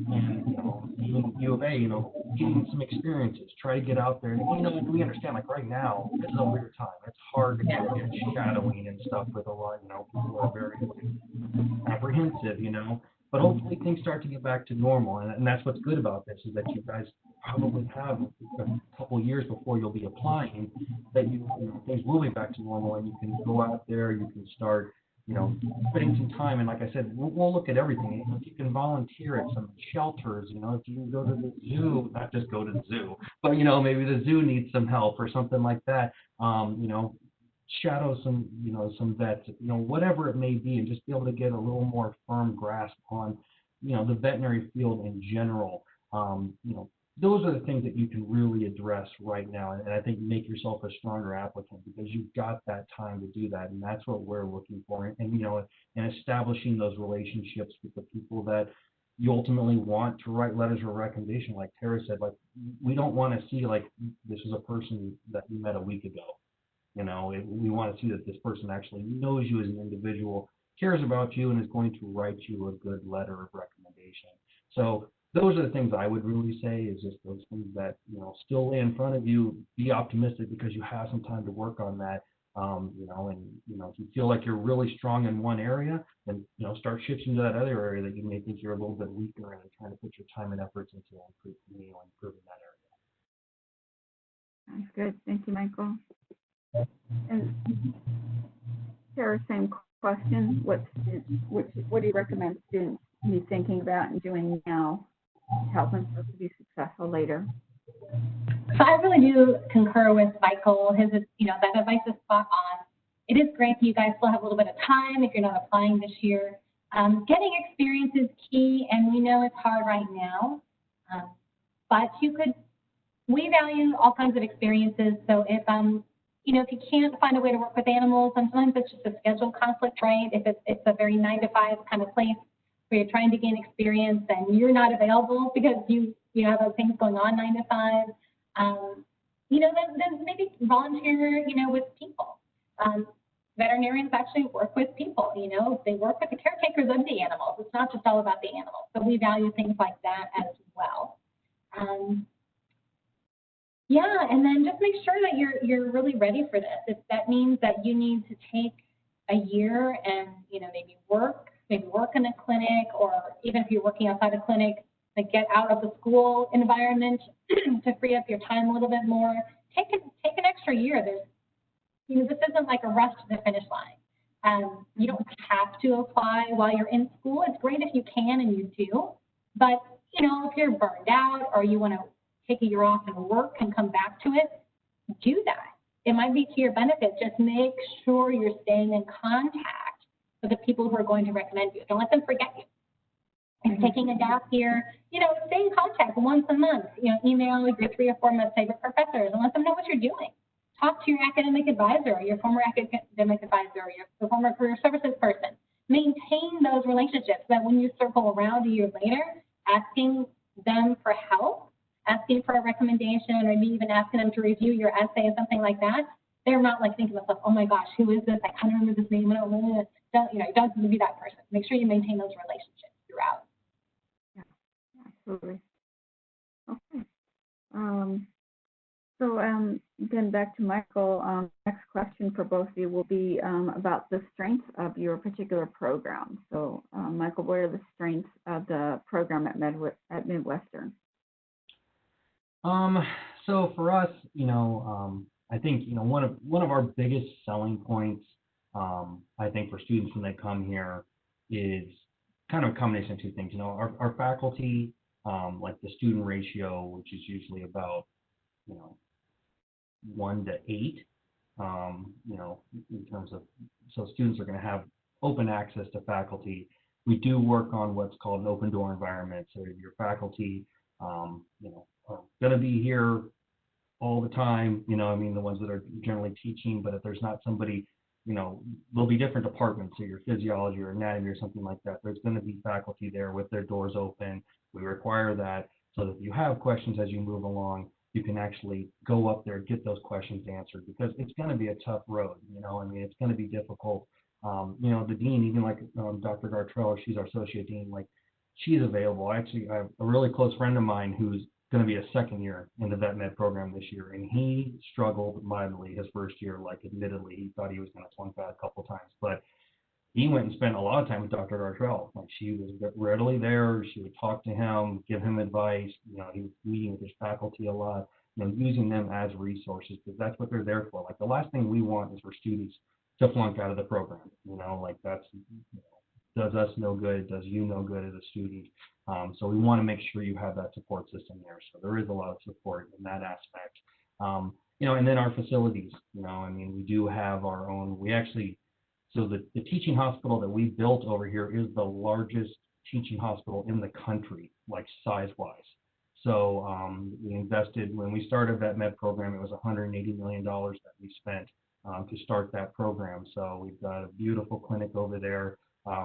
and, you know, even U of A, you know, getting some experiences, try to get out there. And, you know, we understand, like, right now, this is a weird time. It's hard to get shadowing and stuff with a lot, you know, people are very apprehensive, you know. But hopefully things start to get back to normal. And that's what's good about this, is that you guys probably have a couple years before you'll be applying, that you know, things will be back to normal, and you can go out there, you can start, you know, spending some time. And like I said, we'll look at everything. You know, if you can volunteer at some shelters, you know, if you can go to the zoo, not just go to the zoo, but, you know, maybe the zoo needs some help or something like that. You know, shadow some, you know, some vets, you know, whatever it may be, and just be able to get a little more firm grasp on, you know, the veterinary field in general. You know, those are the things that you can really address right now, and I think make yourself a stronger applicant, because you've got that time to do that, and that's what we're looking for. And you know, and establishing those relationships with the people that you ultimately want to write letters of recommendation. Like Tara said, like, we don't want to see like this is a person that we met a week ago. You know, we want to see that this person actually knows you as an individual, cares about you, and is going to write you a good letter of recommendation. So those are the things I would really say, is just those things that, you know, still lay in front of you. Be optimistic, because you have some time to work on that. You know, and, you know, if you feel like you're really strong in one area, then, you know, start shifting to that other area that you may think you're a little bit weaker in, and trying to put your time and efforts into improving that area. Sounds good. Thank you, Michael. And Sarah, same question. What do you recommend students be thinking about and doing now to help themselves to be successful later? So I really do concur with Michael. His, you know, that advice is spot on. It is great that you guys still have a little bit of time if you're not applying this year. Getting experience is key, and we know it's hard right now. But we value all kinds of experiences. So if you know, if you can't find a way to work with animals, sometimes it's just a schedule conflict, right? If it's a very 9-to-5 kind of place where you're trying to gain experience and you're not available because you have other things going on 9 to 5, you know, then maybe volunteer, you know, with people. veterinarians actually work with people, you know, they work with the caretakers of the animals. It's not just all about the animals. So we value things like that as well. Yeah, and then just make sure that you're really ready for this. If that means that you need to take a year and, you know, maybe work in a clinic, or even if you're working outside a clinic, like get out of the school environment to free up your time a little bit more. Take an extra year. This isn't like a rush to the finish line. You don't have to apply while you're in school. It's great if you can and you do, but you know, if you're burned out or you want to take a year off and work and come back to it, do that. It might be to your benefit. Just make sure you're staying in contact with the people who are going to recommend you. Don't let them forget you. If you're taking a gap year, you know, stay in contact once a month. You know, email your 3 or 4 most favorite professors and let them know what you're doing. Talk to your academic advisor, or your former academic advisor, or your former career services person. Maintain those relationships so that when you circle around a year later, asking them for help, asking for a recommendation, or maybe even asking them to review your essay or something like that, they're not like thinking to themselves, oh my gosh, who is this? I can't remember this name. Don't be that person. Make sure you maintain those relationships throughout. Yeah, absolutely. Okay. So then back to Michael, next question for both of you will be about the strengths of your particular program. So Michael, what are the strengths of the program at Midwestern? So for us, you know, I think, you know, one of our biggest selling points, I think for students when they come here is kind of a combination of two things. You know, our faculty, like the student ratio, which is usually about, you know, 1 to 8, you know, in terms of, so students are going to have open access to faculty. We do work on what's called an open door environment. So your faculty, you know, are going to be here all the time, you know, I mean, the ones that are generally teaching, but if there's not somebody, you know, there'll be different departments, so your physiology or anatomy or something like that, there's going to be faculty there with their doors open. We require that so that if you have questions as you move along, you can actually go up there, get those questions answered, because it's going to be a tough road, you know, I mean, it's going to be difficult. You know, the dean, even like Dr. Gartrell, she's our associate dean, like she's available. Actually, I have a really close friend of mine who's going to be a second year in the vet med program this year, and he struggled mightily his first year. Like, admittedly, he thought he was going to flunk that a couple times, but he went and spent a lot of time with Dr. Gartrell. Like, she was readily there. She would talk to him, give him advice. You know, he was meeting with his faculty a lot, you know, using them as resources, because that's what they're there for. Like, the last thing we want is for students to flunk out of the program. You know, like, that's, you know, does us no good, does you no good as a student. So we want to make sure you have that support system there. So there is a lot of support in that aspect. You know, and then our facilities, you know, I mean, we do have our own, we actually, so the teaching hospital that we built over here is the largest teaching hospital in the country, like size-wise. So we invested, when we started that med program, it was $180 million that we spent to start that program. So we've got a beautiful clinic over there.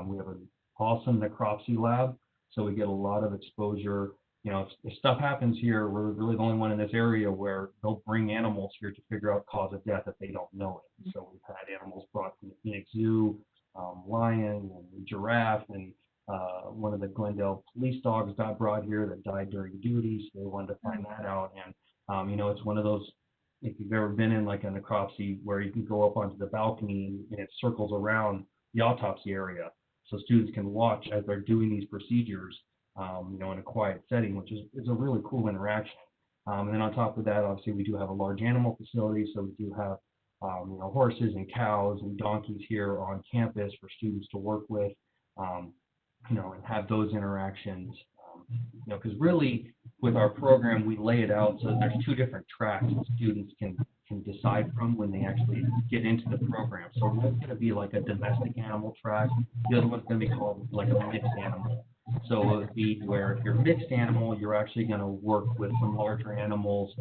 We have an awesome necropsy lab, so we get a lot of exposure. You know, if stuff happens here, we're really the only one in this area where they'll bring animals here to figure out cause of death if they don't know it. So we've had animals brought from the Phoenix Zoo, lion and giraffe, and one of the Glendale police dogs got brought here that died during duty, so they wanted to find that out. And you know, it's one of those, if you've ever been in like a necropsy where you can go up onto the balcony and it circles around the autopsy area, so students can watch as they're doing these procedures, you know, in a quiet setting, which is a really cool interaction. And then on top of that, obviously, we do have a large animal facility, so we do have, you know, horses and cows and donkeys here on campus for students to work with, you know, and have those interactions. You know, because really, with our program, we lay it out so that there's 2 different tracks that students can decide from when they actually get into the program. So one's going to be like a domestic animal track. The other one's going to be called like a mixed animal. So it would be where if you're mixed animal, you're actually going to work with some larger animals.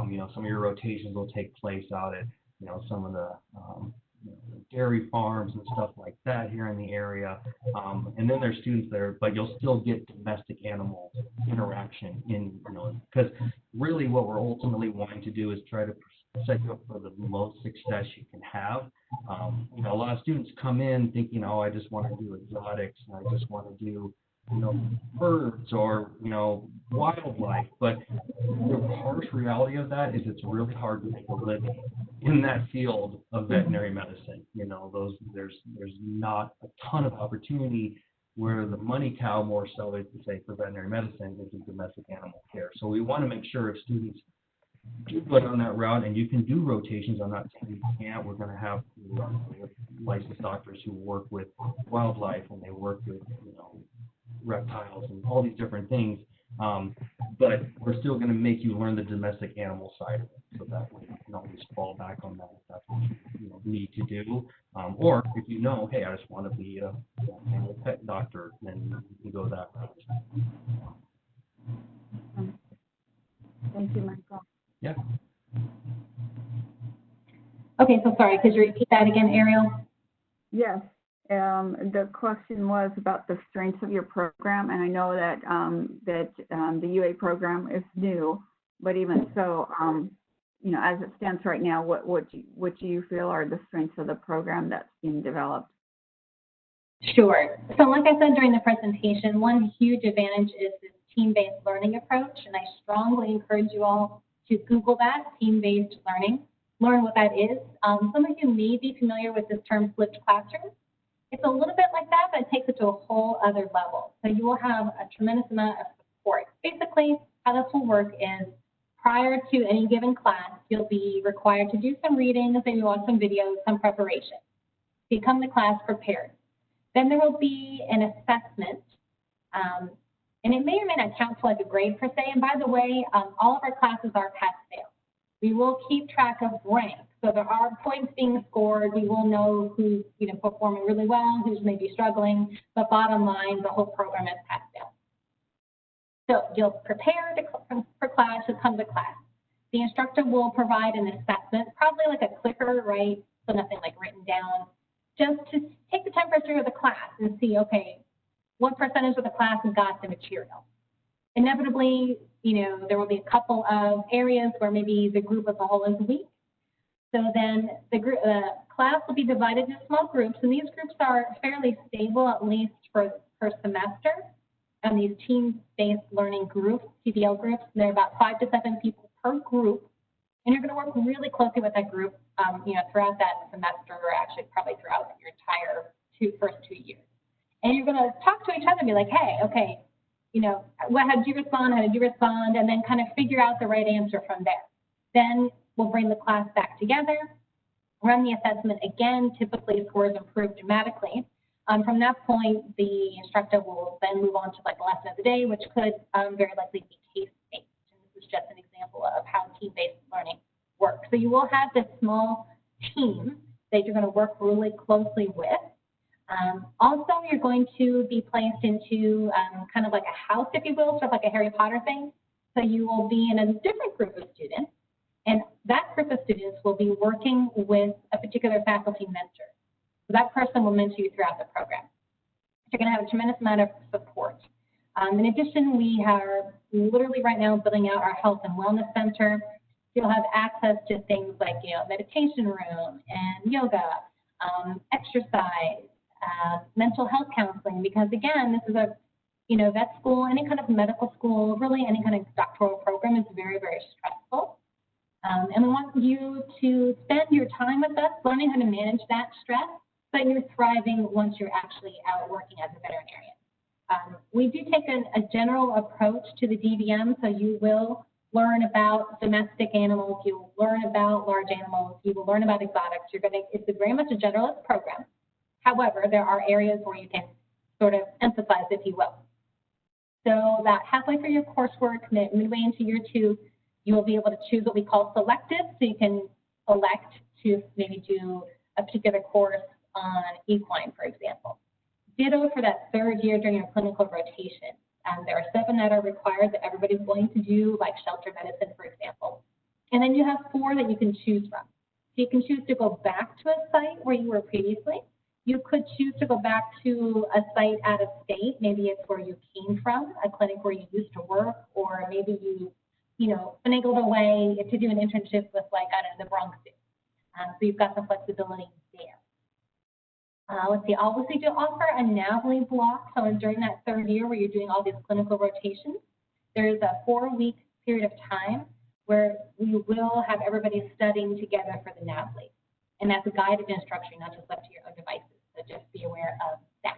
You know, some of your rotations will take place out at, you know, some of the dairy farms and stuff like that here in the area. And then there's students there, but you'll still get domestic animal interaction because really what we're ultimately wanting to do is try to set you up for the most success you can have. A lot of students come in thinking, I just want to do exotics and I just want to do birds or wildlife, but the harsh reality of that is it's really hard to make a living in that field of veterinary medicine. There's not a ton of opportunity, where the money cow more so is to say for veterinary medicine is in domestic animal care. So we want to make sure if students do go down that route, and you can do rotations. I'm not saying you can't. We're going to have licensed doctors who work with wildlife and they work with reptiles and all these different things. But we're still going to make you learn the domestic animal side of it, so that way you can always fall back on that if that's what you need to do. Or if hey, I just want to be a animal pet doctor, then you can go that route. Thank you, Michael. Yeah. Okay, so sorry, could you repeat that again, Ariel? Yes. The question was about the strengths of your program, and I know that the UA program is new, but even so, as it stands right now, what do you feel are the strengths of the program that's being developed? Sure. So like I said during the presentation, one huge advantage is this team-based learning approach, and I strongly encourage you all to Google that, team-based learning, learn what that is. Some of you may be familiar with this term flipped classroom. It's a little bit like that, but it takes it to a whole other level. So you will have a tremendous amount of support. Basically, how this will work is prior to any given class, you'll be required to do some reading, maybe watch some videos, some preparation. You come to class prepared. Then there will be an assessment, and it may or may not count for like a grade per se. And by the way, all of our classes are pass-fail. We will keep track of rank. So there are points being scored. We will know who's performing really well, who's maybe struggling. But bottom line, the whole program is pass-fail. So you'll prepare for class, you'll come to class. The instructor will provide an assessment, probably like a clicker, right? So nothing like written down, just to take the temperature of the class and see, okay, what percentage of the class has got the material. Inevitably, there will be a couple of areas where maybe the group as a whole is weak. So then the class will be divided into small groups, and these groups are fairly stable, at least per semester. And these team-based learning groups, TBL groups, they're about 5 to 7 people per group, and you're going to work really closely with that group, throughout that semester, or actually probably throughout your entire first 2 years. And you're going to talk to each other and be like, hey, okay, how did you respond? How did you respond? And then kind of figure out the right answer from there. Then we'll bring the class back together, run the assessment again. Typically, scores improve dramatically. From that point, the instructor will then move on to like the lesson of the day, which could very likely be case-based. And this is just an example of how team-based learning works. So you will have this small team that you're going to work really closely with. Also, you're going to be placed into kind of like a house, if you will, sort of like a Harry Potter thing. So you will be in a different group of students, and that group of students will be working with a particular faculty mentor. So that person will mentor you throughout the program. You're going to have a tremendous amount of support. In addition, we are literally right now building out our health and wellness center. You'll have access to things like meditation room and yoga, exercise, mental health counseling, because again, this is a vet school, any kind of medical school, really any kind of doctoral program is very, very stressful. And we want you to spend your time with us learning how to manage that stress, but you're thriving once you're actually out working as a veterinarian. We do take a general approach to the DVM, so you will learn about domestic animals, you will learn about large animals, you will learn about exotics. It's very much a generalist program. However, there are areas where you can sort of emphasize, if you will. So about halfway through your coursework, midway into year 2, you will be able to choose what we call selective. So you can elect to maybe do a particular course on equine, for example. Ditto for that 3rd year during your clinical rotation. There are 7 that are required that everybody's going to do, like shelter medicine, for example. And then you have 4 that you can choose from. So you can choose to go back to a site where you were previously. You could choose to go back to a site out of state. Maybe it's where you came from, a clinic where you used to work, or maybe you know, finagled a way to do an internship with, like, I don't know, the Bronx Zoo. So you've got some flexibility there. Let's see, obviously do offer a NAVLE block. So during that third year where you're doing all these clinical rotations, there's a 4-week period of time where we will have everybody studying together for the NAVLE. And that's a guided instruction, not just left to your own devices. So just be aware of that.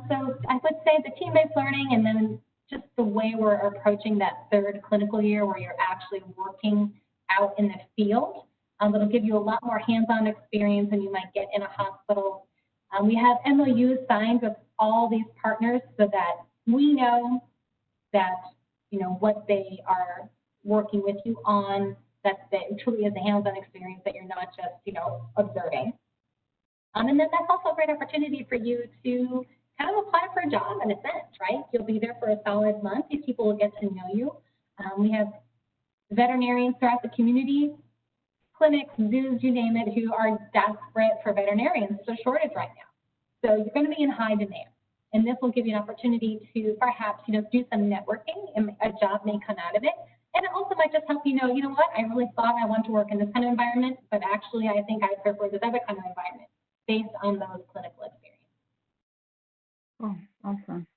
So I would say the team-based learning, and then just the way we're approaching that third clinical year where you're actually working out in the field. It'll give you a lot more hands-on experience than you might get in a hospital. We have MOUs signed with all these partners so that we know that, you know, what they are working with you on, that it truly is a hands-on experience, that you're not just, you know, observing. And then that's also a great opportunity for you to kind of apply for a job in a sense, right? You'll be there for a solid month. These people will get to know you. We have veterinarians throughout the community, clinics, zoos, you name it, who are desperate for veterinarians. There's a shortage right now. So you're going to be in high demand. And this will give you an opportunity to perhaps, you know, do some networking, and a job may come out of it. And it also might just help you know what, I really thought I wanted to work in this kind of environment, but actually I think I prefer this other kind of environment based on those clinical experiences. Oh, awesome.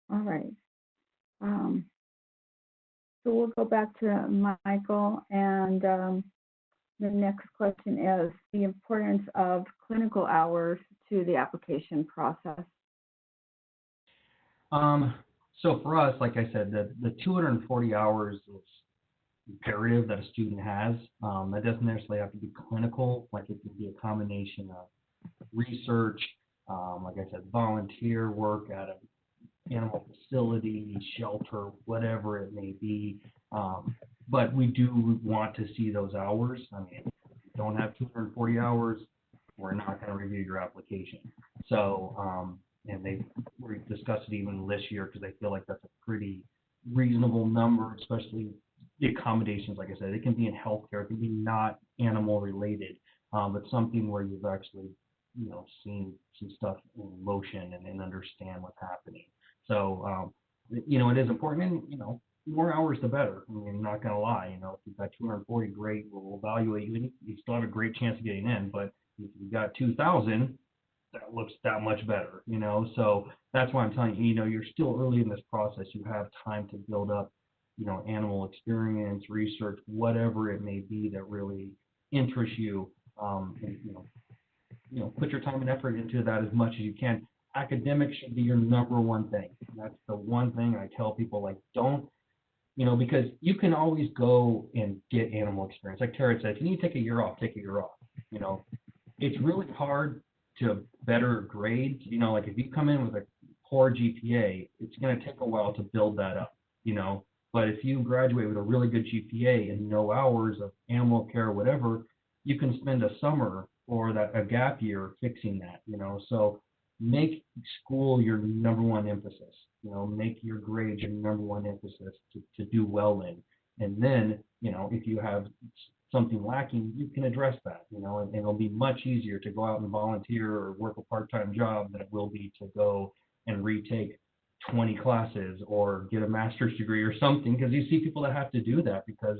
All right. So we'll go back to Michael, and the next question is the importance of clinical hours to the application process. So for us, like I said, the 240 hours is imperative that a student has. That doesn't necessarily have to be clinical, like it can be a combination of research, like I said, volunteer work at an animal facility, shelter, whatever it may be. But we do want to see those hours. I mean, if you don't have 240 hours, we're not going to review your application. So, and we've discussed it even this year because I feel like that's a pretty reasonable number, especially the accommodations. Like I said, it can be in healthcare, it can be not animal related, but something where you've actually, you know, seen some stuff in motion and understand what's happening. So, you know, it is important, and, you know, more hours the better. I mean, I'm not going to lie, you know, if you've got 240, great, we'll evaluate you, and you still have a great chance of getting in, but if you've got 2,000, that looks that much better, you know. So that's why I'm telling you, you know, you're still early in this process. You have time to build up, you know, animal experience, research, whatever it may be that really interests you, and, you know, put your time and effort into that as much as you can. Academics should be your number one thing. That's the one thing I tell people, like, don't, you know, because you can always go and get animal experience. Like Tara said, if you need to take a year off, take a year off. You know, it's really hard to better grades. You know, like if you come in with a poor GPA, it's going to take a while to build that up, you know. But if you graduate with a really good GPA and no hours of animal care or whatever, you can spend a summer or a gap year fixing that, you know. So make school your number one emphasis, you know, make your grades your number one emphasis to do well in. And then, you know, if you have something lacking, you can address that, you know, and it'll be much easier to go out and volunteer or work a part-time job than it will be to go and retake 20 classes or get a master's degree or something, because you see people that have to do that because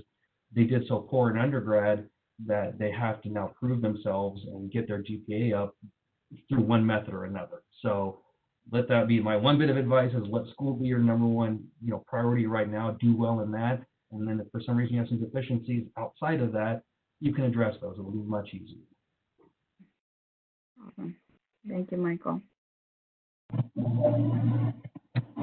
they did so poor in undergrad that they have to now prove themselves and get their GPA up through one method or another. So let that be my one bit of advice, is let school be your number one, you know, priority right now. Do well in that. And then if for some reason you have some deficiencies outside of that, you can address those. It will be much easier. Awesome. Thank you, Michael.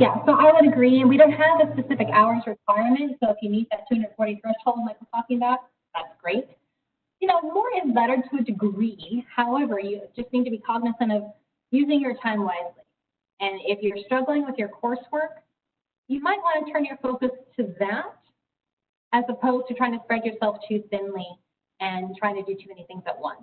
Yeah, so I would agree. And we don't have a specific hours requirement. So if you meet that 240 threshold like we're talking about, that's great. You know, more is better to a degree. However, you just need to be cognizant of using your time wisely. And if you're struggling with your coursework, you might want to turn your focus to that as opposed to trying to spread yourself too thinly and trying to do too many things at once.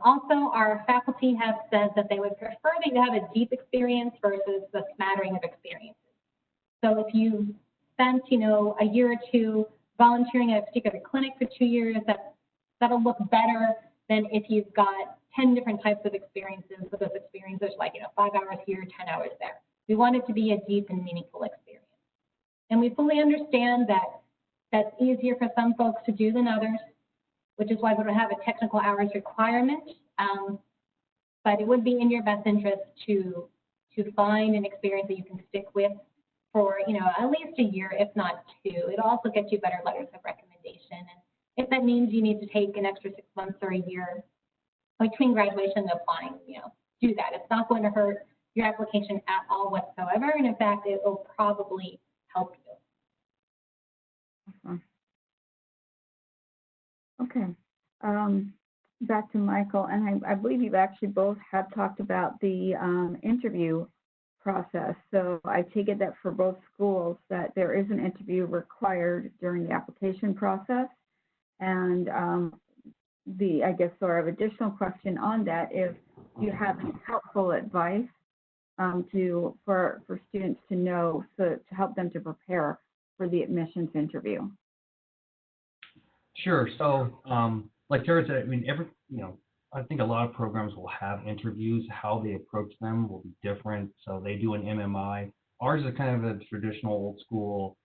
Also, our faculty have said that they would prefer that you have a deep experience versus the smattering of experiences. So if you spent, you know, a year or two volunteering at a particular clinic for 2 years, that'll look better than if you've got 10 different types of experiences, but those experiences like, 5 hours here, 10 hours there. We want it to be a deep and meaningful experience. And we fully understand that that's easier for some folks to do than others, which is why we don't have a technical hours requirement. But it would be in your best interest to find an experience that you can stick with for, at least a year, if not 2. It'll also get you better letters of recommendation. And if that means you need to take an extra 6 months or a year between graduation and applying, do that. It's not going to hurt your application at all whatsoever. And in fact, it will probably help you. Okay. Back to Michael, and I believe you've actually both have talked about the interview process. So I take it that for both schools that there is an interview required during the application process. And I guess sort of additional question on that, if you have helpful advice for students to know, so to help them to prepare for the admissions interview. Sure. So, like Tara said, I mean, I think a lot of programs will have interviews. How they approach them will be different. So they do an MMI. Ours is kind of a traditional old school,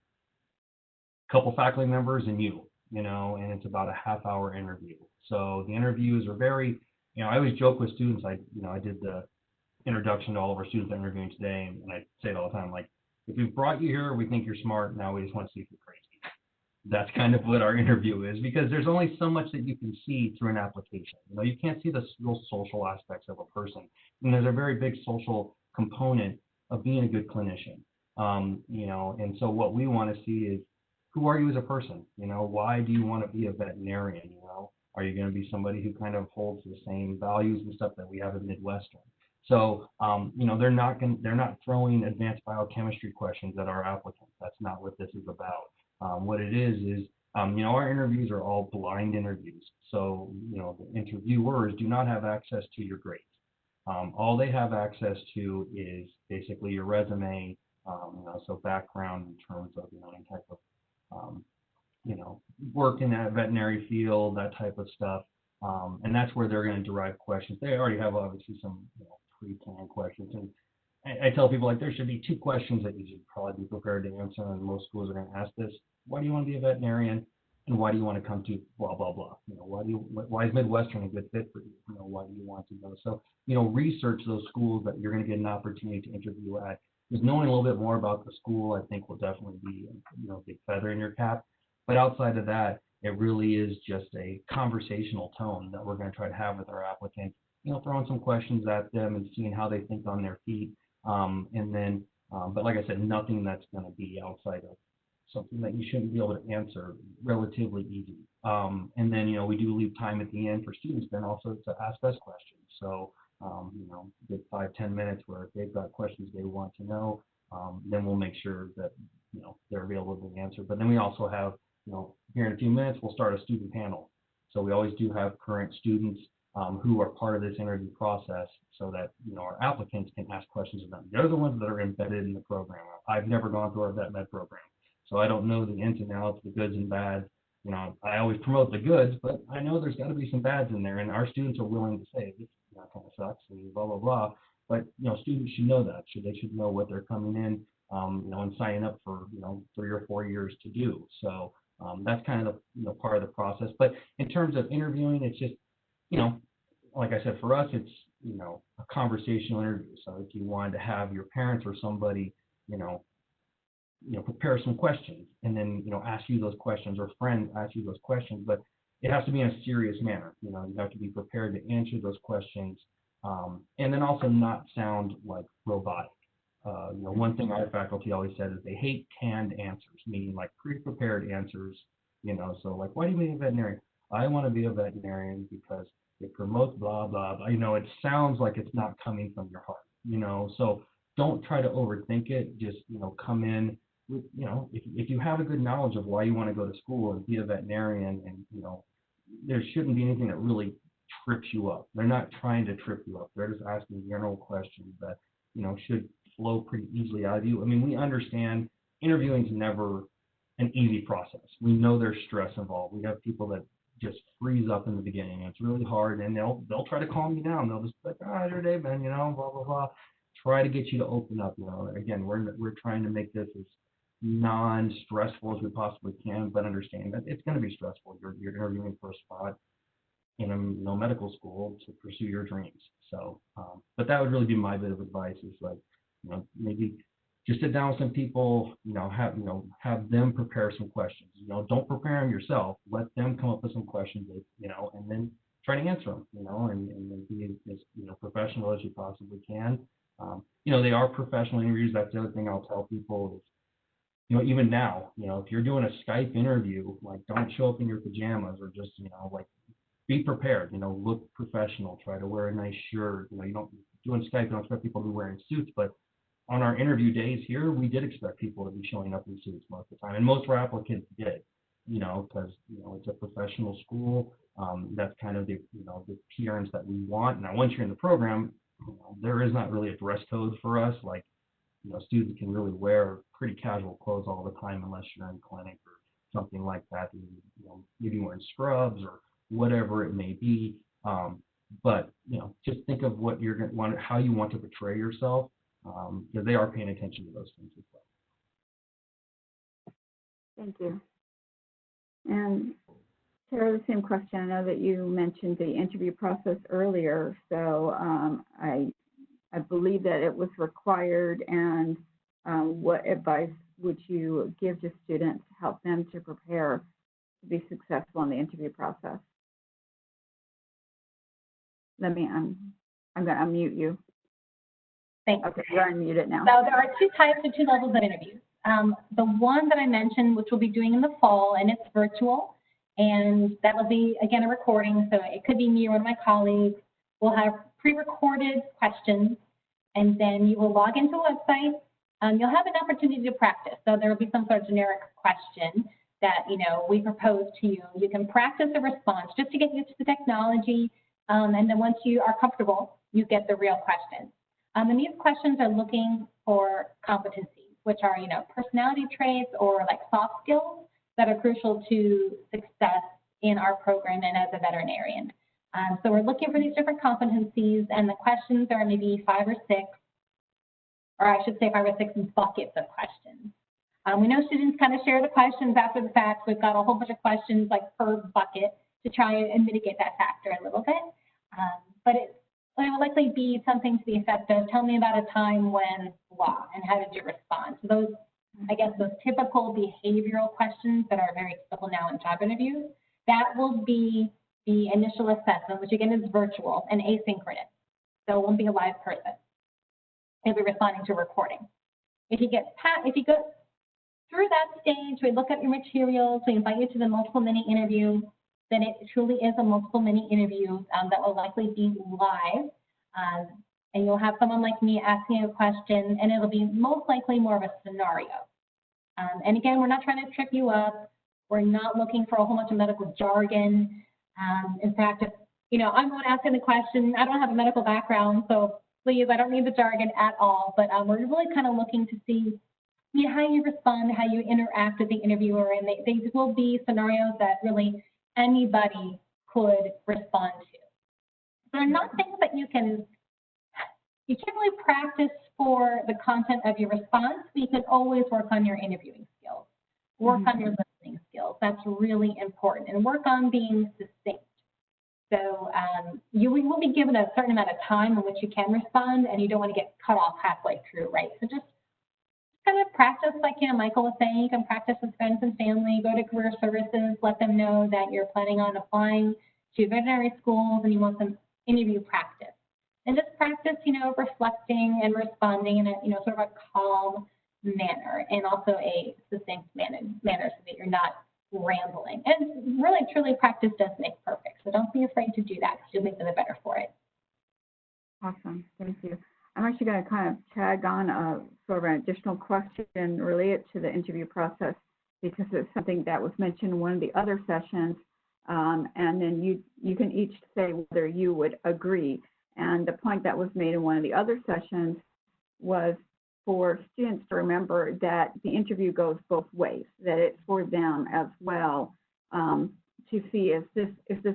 couple faculty members and and it's about a half-hour interview. So the interviews are very, I always joke with students. I did the introduction to all of our students interviewing today, and I say it all the time, like, if we've brought you here, we think you're smart. Now we just want to see if you're crazy. That's kind of what our interview is, because there's only so much that you can see through an application. You can't see the real social aspects of a person. And there's a very big social component of being a good clinician. And so what we want to see is, who are you as a person? Why do you want to be a veterinarian? Are you going to be somebody who kind of holds the same values and stuff that we have at Midwestern? So, they're not throwing advanced biochemistry questions at our applicants. That's not what this is about. What it is, our interviews are all blind interviews. So, the interviewers do not have access to your grades. All they have access to is basically your resume, so background in terms of, any type of, work in that veterinary field, that type of stuff. And that's where they're going to derive questions. They already have obviously some, pre-planned questions. And I tell people, like, there should be 2 questions that you should probably be prepared to answer, and most schools are going to ask this. Why do you want to be a veterinarian? And why do you want to come to blah, blah, blah? Why is Midwestern a good fit for you? Why do you want to go? So, research those schools that you're going to get an opportunity to interview at. Because knowing a little bit more about the school, I think, will definitely be, a big feather in your cap. But outside of that, it really is just a conversational tone that we're going to try to have with our applicants. Throwing some questions at them and seeing how they think on their feet. And then, but like I said, nothing that's going to be outside of something that you shouldn't be able to answer relatively easy. And then, we do leave time at the end for students then also to ask us questions. So, get 5-10 minutes where if they've got questions they want to know, then we'll make sure that, they're available to answer. But then we also have, here in a few minutes, we'll start a student panel. So we always do have current students who are part of this interview process, so that our applicants can ask questions of them. They're the ones that are embedded in the program. I've never gone through our vet med program, so I don't know the ins and outs, the goods and bads. I always promote the goods, but I know there's got to be some bads in there, and our students are willing to say this kind of sucks and blah blah blah. But students should know that. They should know what they're coming in, and signing up for 3 or 4 years to do. So that's kind of the part of the process. But in terms of interviewing, it's just like I said, for us, it's, a conversational interview. So if you wanted to have your parents or somebody, prepare some questions and then, ask you those questions, or friends ask you those questions, but it has to be in a serious manner. You have to be prepared to answer those questions, and then also not sound like robotic. One thing our faculty always said is they hate canned answers, meaning like pre-prepared answers, so like, why do you want to be a veterinarian? I want to be a veterinarian because it promotes blah, blah, blah. It sounds like it's not coming from your heart, so don't try to overthink it. Just, come in with, if you have a good knowledge of why you want to go to school and be a veterinarian, and, there shouldn't be anything that really trips you up. They're not trying to trip you up. They're just asking general questions that, should flow pretty easily out of you. I mean, we understand interviewing is never an easy process. We know there's stress involved. We have people that just freeze up in the beginning. It's really hard, and they'll try to calm you down. They'll just be like, how's your day been? Blah blah blah. Try to get you to open up. Again, we're trying to make this as non-stressful as we possibly can, but understand that it's going to be stressful. You're interviewing for a spot in a medical school to pursue your dreams. So, but that would really be my bit of advice is like, maybe just sit down with some people, have them prepare some questions. Don't prepare them yourself. Let them come up with some questions, and then try to answer them, and then be as professional as you possibly can. They are professional interviews. That's the other thing I'll tell people is, even now, if you're doing a Skype interview, like don't show up in your pajamas or just, like be prepared, look professional, try to wear a nice shirt. You don't doing Skype, you don't expect people to be wearing suits, but on our interview days here, we did expect people to be showing up in suits most of the time, and most of our applicants did, because it's a professional school. That's kind of the the appearance that we want. Now, once you're in the program, there is not really a dress code for us. Like, students can really wear pretty casual clothes all the time unless you're in clinic or something like that. Maybe wearing scrubs or whatever it may be. But just think of what you're going to want, how you want to portray yourself, because they are paying attention to those things as well. Thank you. And Tara, the same question. I know that you mentioned the interview process earlier, so I believe that it was required. And what advice would you give to students to help them to prepare to be successful in the interview process? I'm going to unmute you. Thanks. Okay, you're unmuted now. So there are two types or two levels of interviews. The one that I mentioned, which we'll be doing in the fall, and it's virtual, and that will be, again, a recording, so it could be me or one of my colleagues. We'll have pre-recorded questions, and then you will log into a website. You'll have an opportunity to practice, so there will be some sort of generic question that, we propose to you. You can practice a response just to get used to the technology, and then once you are comfortable, you get the real questions. And these questions are looking for competencies, which are, personality traits or like soft skills that are crucial to success in our program and as a veterinarian. So we're looking for these different competencies, and the questions are maybe 5 or 6, or I should say 5 or 6 buckets of questions. We know students kind of share the questions after the fact. We've got a whole bunch of questions like per bucket to try and mitigate that factor a little bit. But it will likely be something to the effect of, tell me about a time when blah, and how did you respond? So those, I guess, those typical behavioral questions that are very typical now in job interviews, that will be the initial assessment, which again is virtual and asynchronous. So it won't be a live person. You'll be responding to a recording. If you go through that stage, we look at your materials, we invite you to the multiple mini interview, then it truly is a multiple mini interview that will likely be live. And you'll have someone like me asking a question, and it'll be most likely more of a scenario. And again, we're not trying to trip you up. We're not looking for a whole bunch of medical jargon. In fact, if, I'm the one asking the question, I don't have a medical background, so please, I don't need the jargon at all. But we're really kind of looking to see how you respond, how you interact with the interviewer, and they will be scenarios that really anybody could respond to. So they're not things that you can't really practice for the content of your response, but you can always work on your interviewing skills, work on your listening skills. That's really important, and work on being succinct. So you will be given a certain amount of time in which you can respond, and you don't want to get cut off halfway through, right? So just kind of practice, like Michael was saying. You can practice with friends and family, go to career services, let them know that you're planning on applying to veterinary schools and you want some interview practice. And just practice, reflecting and responding in a, sort of a calm manner, and also a succinct manner so that you're not rambling. And really, truly, practice does make perfect. So don't be afraid to do that, because you'll make them the better for it. Awesome, thank you. I'm actually going to kind of tag on a sort of an additional question related to the interview process, because it's something that was mentioned in one of the other sessions, and then you can each say whether you would agree. And the point that was made in one of the other sessions was for students to remember that the interview goes both ways, that it's for them as well, to see is this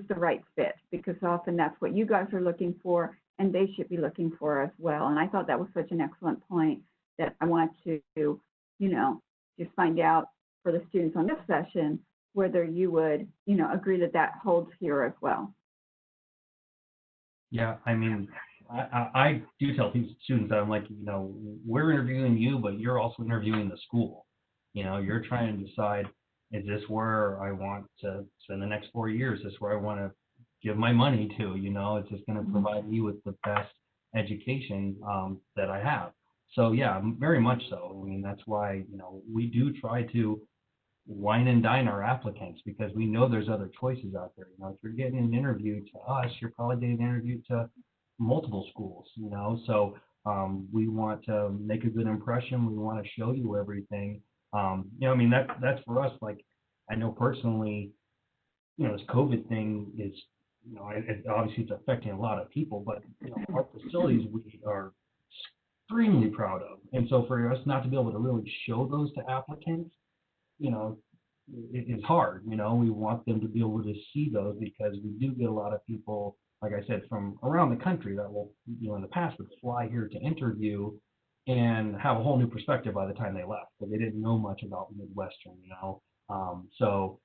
the right fit, because often that's what you guys are looking for and they should be looking for as well. And I thought that was such an excellent point that I want to, just find out for the students on this session whether you would, agree that that holds here as well. Yeah, I mean, I do tell these students that I'm like, we're interviewing you, but you're also interviewing the school. You're trying to decide, is this where I want to spend the next 4 years? Is this where I want to give my money to? It's just going to provide you with the best education that I have. So yeah, very much so. I mean, that's why, we do try to wine and dine our applicants, because we know there's other choices out there. If you're getting an interview to us, you're probably getting an interview to multiple schools, so we want to make a good impression. We want to show you everything. I mean, that's for us. Like, I know personally, this COVID thing is, obviously it's affecting a lot of people, but our facilities we are extremely proud of. And so for us not to be able to really show those to applicants, it's hard. We want them to be able to see those, because we do get a lot of people, like I said, from around the country that will, in the past would fly here to interview and have a whole new perspective by the time they left, but they didn't know much about Midwestern, so,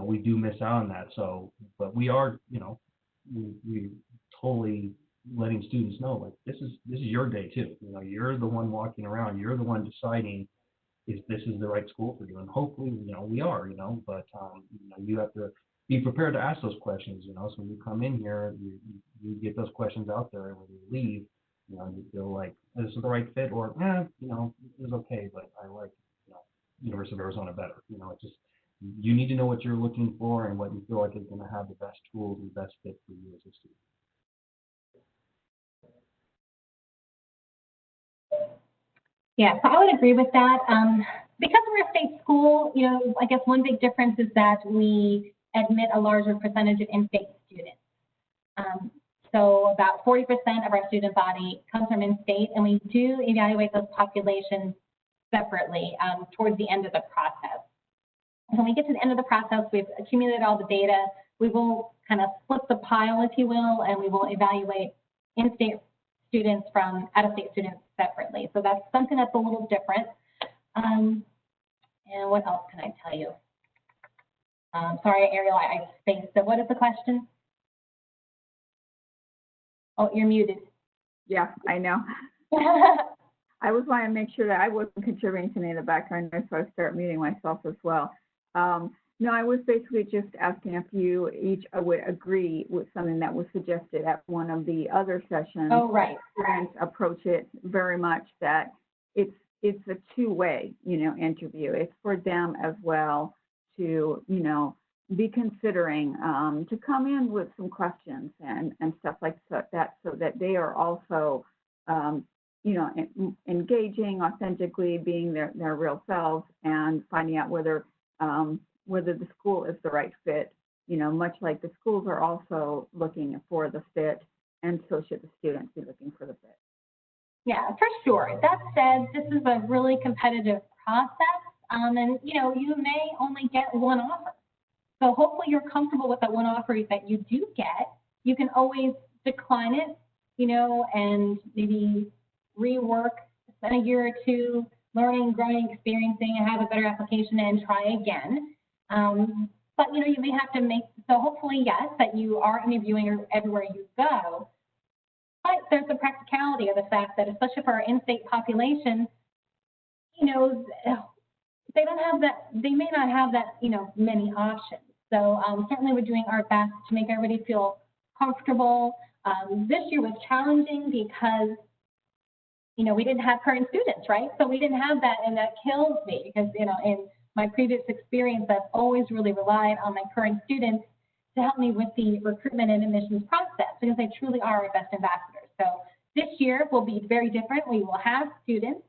we do miss out on that. So, but we are, we totally letting students know, like, this is your day too. You're the one walking around, you're the one deciding if this is the right school for you, and hopefully, we are, but you have to be prepared to ask those questions, so when you come in here, you get those questions out there, and when you leave, you feel like this is the right fit, or it's okay, but I like, University of Arizona better. It's just, you need to know what you're looking for and what you feel like is going to have the best tools and best fit for you as a student. Yeah, so I would agree with that. Because we're a state school, I guess one big difference is that we admit a larger percentage of in-state students. So about 40% of our student body comes from in-state, and we do evaluate those populations separately towards the end of the process. When we get to the end of the process, we've accumulated all the data. We will kind of split the pile, if you will, and we will evaluate in-state students from out-of-state students separately. So that's something that's a little different. And what else can I tell you? Sorry, Ariel, I spaced it. What is the question? Oh, you're muted. Yeah, I know. I was wanting to make sure that I wasn't contributing to any of the background noise, so I start muting myself as well. No, I was basically just asking if you each would agree with something that was suggested at one of the other sessions. Oh, right. Students approach it very much that it's a two-way, interview. It's for them as well to, be considering to come in with some questions and stuff like that, so that they are also, engaging authentically, being their real selves, and finding out whether the school is the right fit, much like the schools are also looking for the fit, and so should the students be looking for the fit. Yeah, for sure. That said, this is a really competitive process, and you may only get one offer. So hopefully you're comfortable with that one offer that you do get. You can always decline it, and maybe rework, spend a year or two learning, growing, experiencing, and have a better application and try again. But you may have to so hopefully, yes, that you are interviewing everywhere you go. But there's the practicality of the fact that, especially for our in-state population, they don't have that, they may not have that, many options. So certainly we're doing our best to make everybody feel comfortable. This year was challenging because, we didn't have current students, right? So we didn't have that, and that kills me because, in my previous experience, I've always really relied on my current students to help me with the recruitment and admissions process, because they truly are our best ambassadors. So this year will be very different. We will have students,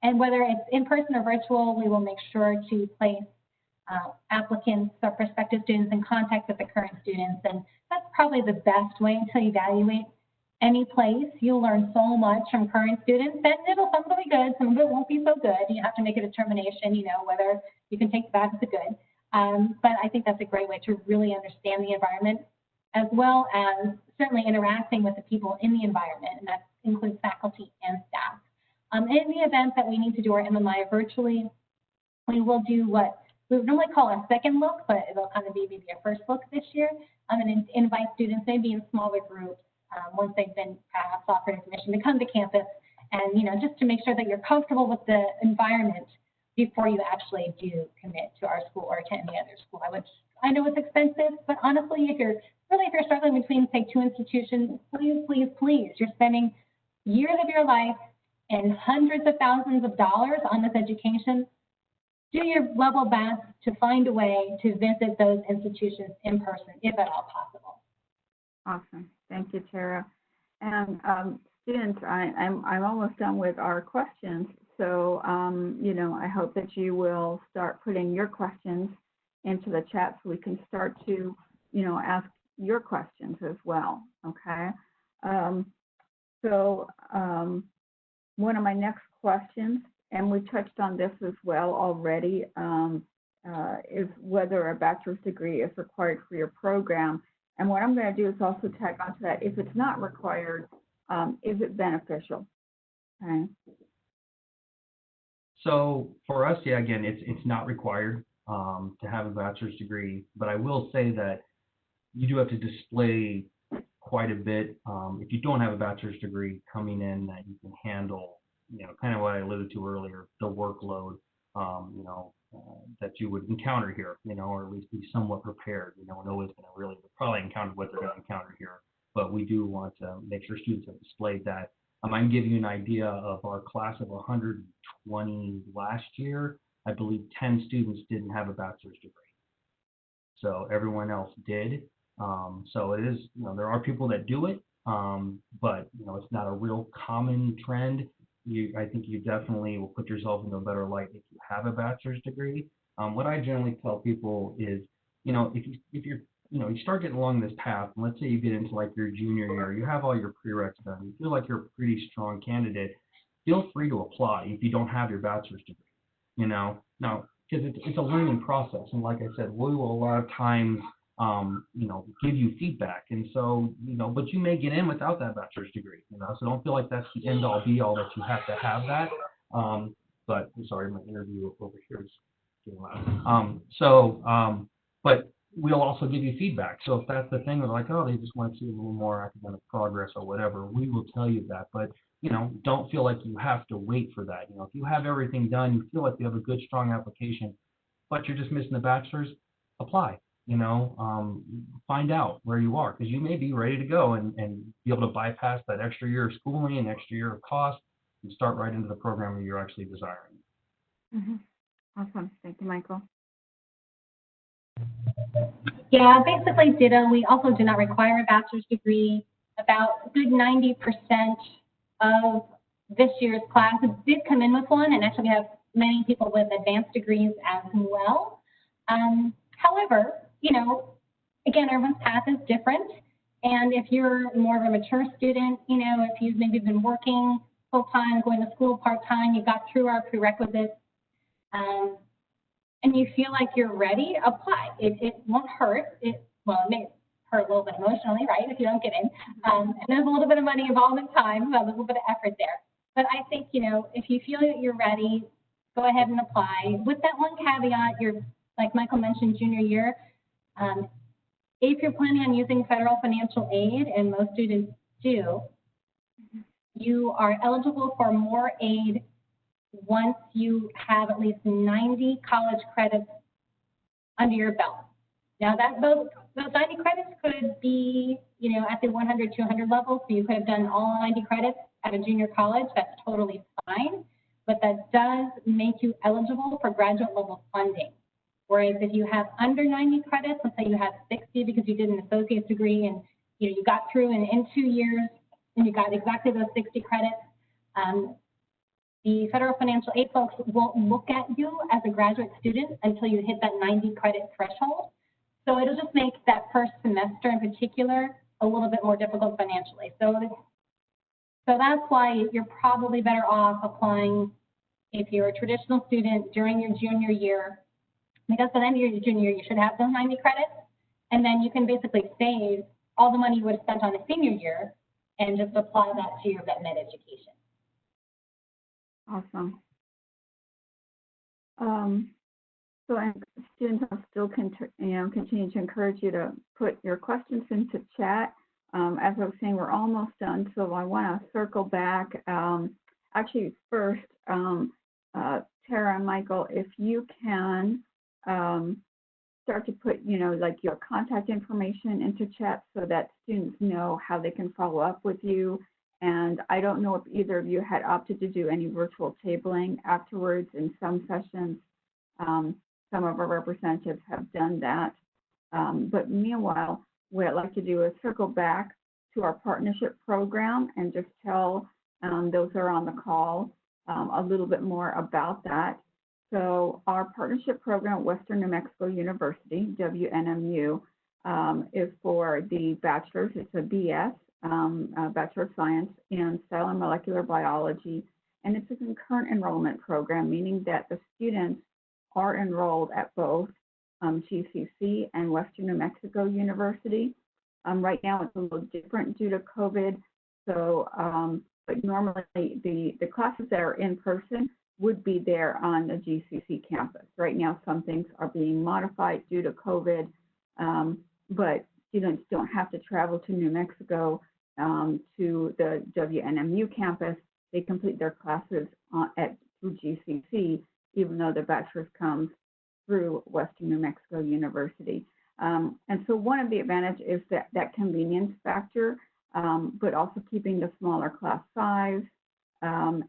and whether it's in person or virtual, we will make sure to place applicants or prospective students in contact with the current students. And that's probably the best way to evaluate any place. You'll learn so much from current students, and some of it will be good, some of it won't be so good. You have to make a determination, whether you can take the bad with the good. But I think that's a great way to really understand the environment, as well as certainly interacting with the people in the environment, and that includes faculty and staff. In the event that we need to do our MMI virtually, we will do what we would normally call a second look, but it'll kind of be maybe a first look this year, and invite students maybe in smaller groups once they've been perhaps offered information to come to campus, and just to make sure that you're comfortable with the environment before you actually do commit to our school or to any other school. I know it's expensive, but honestly, if you're struggling between, say, two institutions, please, please, please, you're spending years of your life and hundreds of thousands of dollars on this education. Do your level best to find a way to visit those institutions in person, if at all possible. Awesome. Thank you, Tara. And students, I'm almost done with our questions. So, I hope that you will start putting your questions into the chat so we can start to, ask your questions as well, okay? One of my next questions, and we touched on this as well already, is whether a bachelor's degree is required for your program. And what I'm going to do is also tag onto that. If it's not required, is it beneficial? Okay. So for us, yeah, again, it's not required to have a bachelor's degree, but I will say that you do have to display quite a bit if you don't have a bachelor's degree coming in, that you can handle, kind of what I alluded to earlier, the workload, that you would encounter here, or at least be somewhat prepared. No one's going to really probably encounter what they're going to encounter here, but we do want to make sure students have displayed that. I can give you an idea of our class of 120 last year. I believe 10 students didn't have a bachelor's degree. So everyone else did. So it is, there are people that do it, but, it's not a real common trend. I think you definitely will put yourself into a better light if you have a bachelor's degree. What I generally tell people is, if you're you start getting along this path, and let's say you get into like your junior year, you have all your prereqs done, you feel like you're a pretty strong candidate, feel free to apply if you don't have your bachelor's degree, now, because it's a learning process. And like I said, we will a lot of times, give you feedback. And so, but you may get in without that bachelor's degree, so don't feel like that's the end all be all that you have to have that. But I'm sorry, my interview over here is getting loud. But we'll also give you feedback. So if that's the thing, we're like, oh, they just want to see a little more academic progress or whatever, we will tell you that. But, don't feel like you have to wait for that. If you have everything done, you feel like you have a good, strong application, but you're just missing the bachelor's, apply, find out where you are, because you may be ready to go and be able to bypass that extra year of schooling and extra year of cost and start right into the program that you're actually desiring. Mm-hmm. Awesome. Thank you, Michael. Yeah, basically ditto. We also do not require a bachelor's degree. About a good 90% of this year's class did come in with one, and actually we have many people with advanced degrees as well. However, again, everyone's path is different, and if you're more of a mature student, if you've maybe been working full-time, going to school part-time, you got through our prerequisites, and you feel like you're ready, apply. It won't hurt. It may hurt a little bit emotionally, right, if you don't get in. And there's a little bit of money involved in time, so a little bit of effort there. But I think, if you feel that you're ready, go ahead and apply. With that one caveat, you're, like Michael mentioned, junior year, if you're planning on using federal financial aid, and most students do, you are eligible for more aid once you have at least 90 college credits under your belt. Now, those 90 credits could be, at the 100, 200 level, so you could have done all 90 credits at a junior college. That's totally fine, but that does make you eligible for graduate level funding. Whereas if you have under 90 credits, let's say you have 60 because you did an associate's degree and you got through in 2 years and you got exactly those 60 credits, the federal financial aid folks won't look at you as a graduate student until you hit that 90 credit threshold. So it'll just make that first semester in particular a little bit more difficult financially. So So that's why you're probably better off applying if you're a traditional student during your junior year, because by the end of your junior year, you should have those 90 credits, and then you can basically save all the money you would have spent on a senior year and just apply that to your vet med education. Awesome. So and students, I'll still continue to encourage you to put your questions into chat. As I was saying, we're almost done, so I want to circle back. Actually, first, Tara and Michael, if you can start to put, like your contact information into chat so that students know how they can follow up with you. And I don't know if either of you had opted to do any virtual tabling afterwards in some sessions. Some of our representatives have done that. But meanwhile, what I'd like to do is circle back to our partnership program and just tell those who are on the call a little bit more about that. So our partnership program at Western New Mexico University, WNMU, is for the bachelor's. It's a BS, Bachelor of Science in Cell and Molecular Biology, and it's a concurrent enrollment program, meaning that the students are enrolled at both GCC and Western New Mexico University. Right now it's a little different due to COVID, so but normally the classes that are in person would be there on the GCC campus. Right now some things are being modified due to COVID, but students don't have to travel to New Mexico to the WNMU campus. They complete their classes through GCC, even though the bachelor's comes through Western New Mexico University. And so one of the advantages is that convenience factor, but also keeping the smaller class size,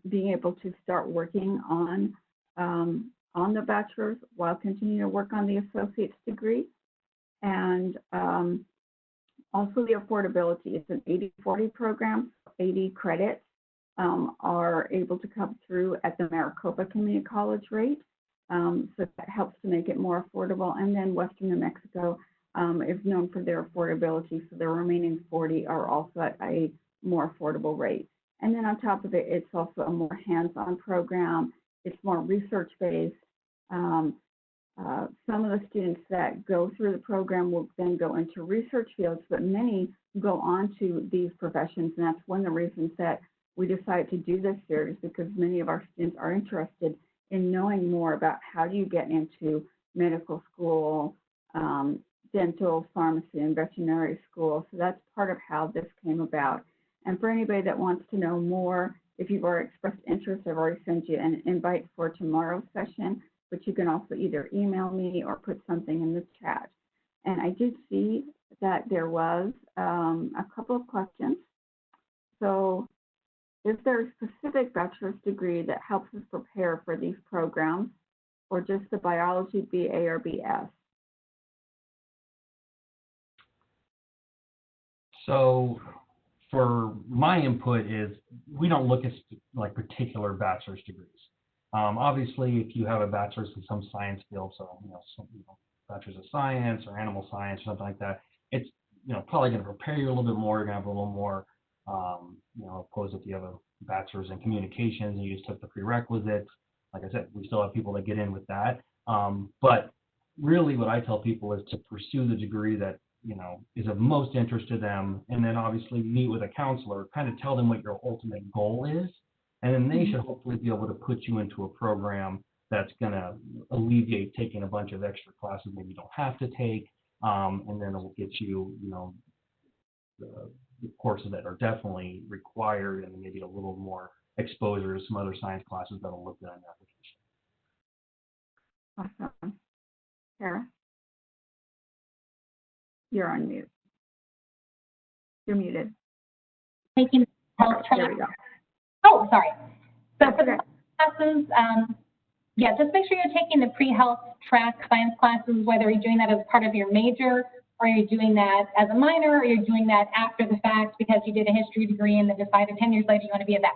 being able to start working on the bachelor's while continuing to work on the associate's degree. And also the affordability. It's an 80-40 program. 80 credits are able to come through at the Maricopa Community College rate. So that helps to make it more affordable. And then Western New Mexico is known for their affordability. So the remaining 40 are also at a more affordable rate. And then on top of it, it's also a more hands-on program. It's more research-based. Some of the students that go through the program will then go into research fields, but many go on to these professions. And that's one of the reasons that we decided to do this series, because many of our students are interested in knowing more about how do you get into medical school, dental, pharmacy, and veterinary school. So that's part of how this came about. And for anybody that wants to know more, if you've already expressed interest, I've already sent you an invite for tomorrow's session, but you can also either email me or put something in the chat. And I did see that there was a couple of questions. So is there a specific bachelor's degree that helps us prepare for these programs, or just the biology BA or BS? So for my input is we don't look at like particular bachelor's degrees. Obviously, if you have a bachelor's in some science field, so bachelor's of science or animal science or something like that, it's probably going to prepare you a little bit more. You're going to have a little more, opposed if you have a bachelor's in communications and you just took the prerequisites. Like I said, we still have people that get in with that. But really, what I tell people is to pursue the degree that is of most interest to them, and then obviously meet with a counselor, kind of tell them what your ultimate goal is, and then they should hopefully be able to put you into a program that's going to alleviate taking a bunch of extra classes maybe you don't have to take, and then it will get you, the courses that are definitely required, and maybe a little more exposure to some other science classes that'll look good on the application. Awesome. Sarah? You're on mute. You're muted. Taking health track. There we go. Oh, sorry. So for the classes, just make sure you're taking the pre-health track science classes, whether you're doing that as part of your major, or you're doing that as a minor, or you're doing that after the fact because you did a history degree and then decided 10 years later you want to be a vet.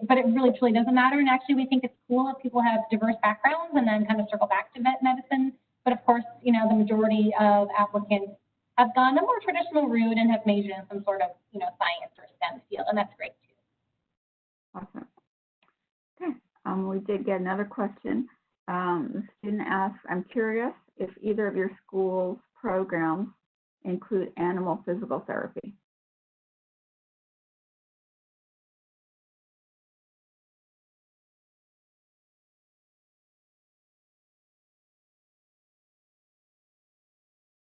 But it really truly doesn't matter. And actually, we think it's cool if people have diverse backgrounds and then kind of circle back to vet medicine. But of course, the majority of applicants have gone a more traditional route and have majored in some sort of, science or STEM field, and that's great too. Awesome. Okay. We did get another question. The student asked, I'm curious if either of your school's programs include animal physical therapy.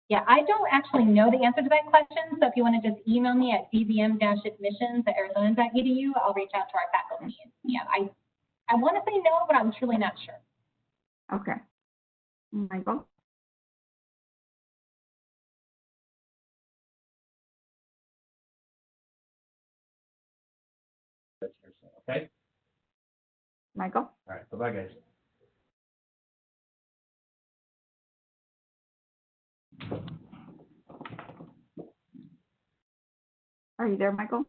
Yeah, I don't actually know the answer to that question, so if you want to just email me at dvm-admissions@arizona.edu, I'll reach out to our faculty. Yeah, I want to say no, but I'm truly not sure. Okay. Michael? Okay. Michael? All right. Bye-bye, guys. Are you there, Michael?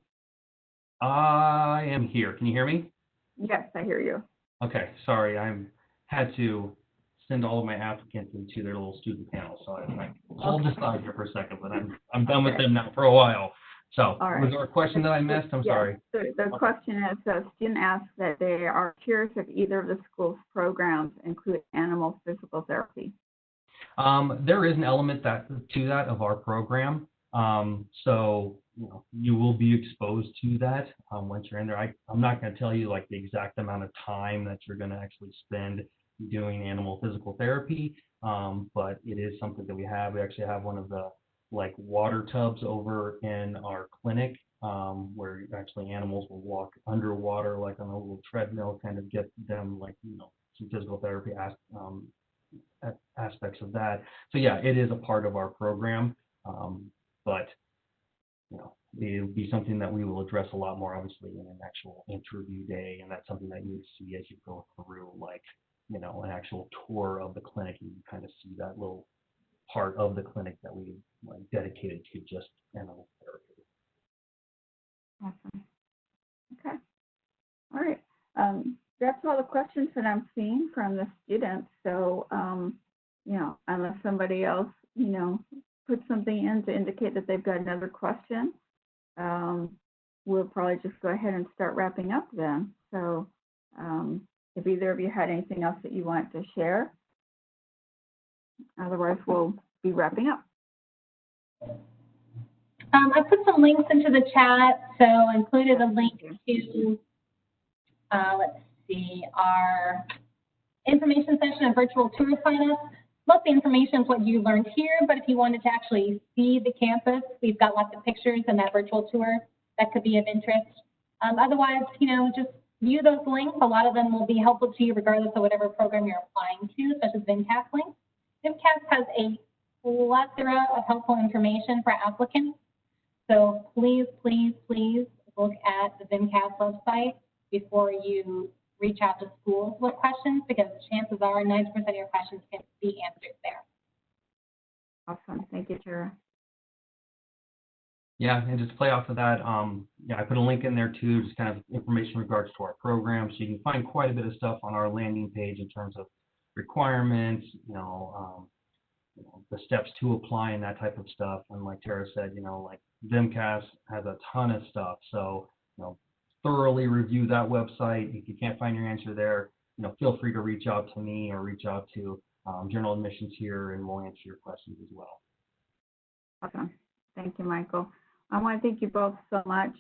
I am here. Can you hear me? Yes, I hear you. Okay. Sorry, I had to send all of my applicants into their little student panel, so I pulled aside here for a second, but I'm done with them now for a while. So, was there a question that I missed? I'm sorry. The question is, the student asks that they are curious if either of the school's programs include animal physical therapy. There is an element to that of our program. So you will be exposed to that once you're in there. I'm not going to tell you like the exact amount of time that you're going to actually spend doing animal physical therapy, but it is something that we have. We actually have one of the like water tubs over in our clinic where actually animals will walk underwater like on a little treadmill, kind of get them like some physical therapy aspects of that. So yeah, it is a part of our program, but it'll be something that we will address a lot more obviously in an actual interview day, and that's something that you see as you go through like an actual tour of the clinic. You kind of see that little part of the clinic that we like dedicated to just animal therapy. Awesome. Okay. All right. That's all the questions that I'm seeing from the students. So, unless somebody else, put something in to indicate that they've got another question, we'll probably just go ahead and start wrapping up then. So, if either of you had anything else that you want to share, otherwise we'll be wrapping up. I put some links into the chat, so I included a link to, let's see, our information session and virtual tour sign-up. Most of the information is what you learned here, but if you wanted to actually see the campus, we've got lots of pictures in that virtual tour that could be of interest. Otherwise, just view those links. A lot of them will be helpful to you regardless of whatever program you're applying to, such as VINCAS links. VINCAS has a plethora of helpful information for applicants. So please, please, please look at the VINCAS website before you reach out to schools with questions, because chances are 90% of your questions can be answered there. Awesome. Thank you, Tara. Yeah, and just play off of that, I put a link in there too, just kind of information in regards to our program. So you can find quite a bit of stuff on our landing page in terms of requirements, the steps to apply and that type of stuff. And like Tara said, like VINCAS has a ton of stuff. So, thoroughly review that website. If you can't find your answer there, feel free to reach out to me or reach out to General Admissions here, and we'll answer your questions as well. Awesome. Thank you, Michael. I want to thank you both so much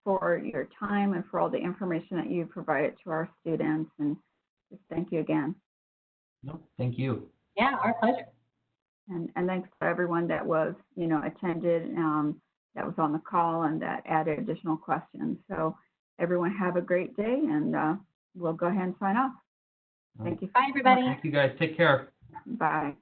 for your time and for all the information that you provided to our students, and just thank you again. No, thank you. Yeah, our pleasure. And thanks to everyone that was, attended, that was on the call and that added additional questions. So everyone have a great day, and we'll go ahead and sign off. Thank you. Bye, everybody. Thank you guys. Take care. Bye.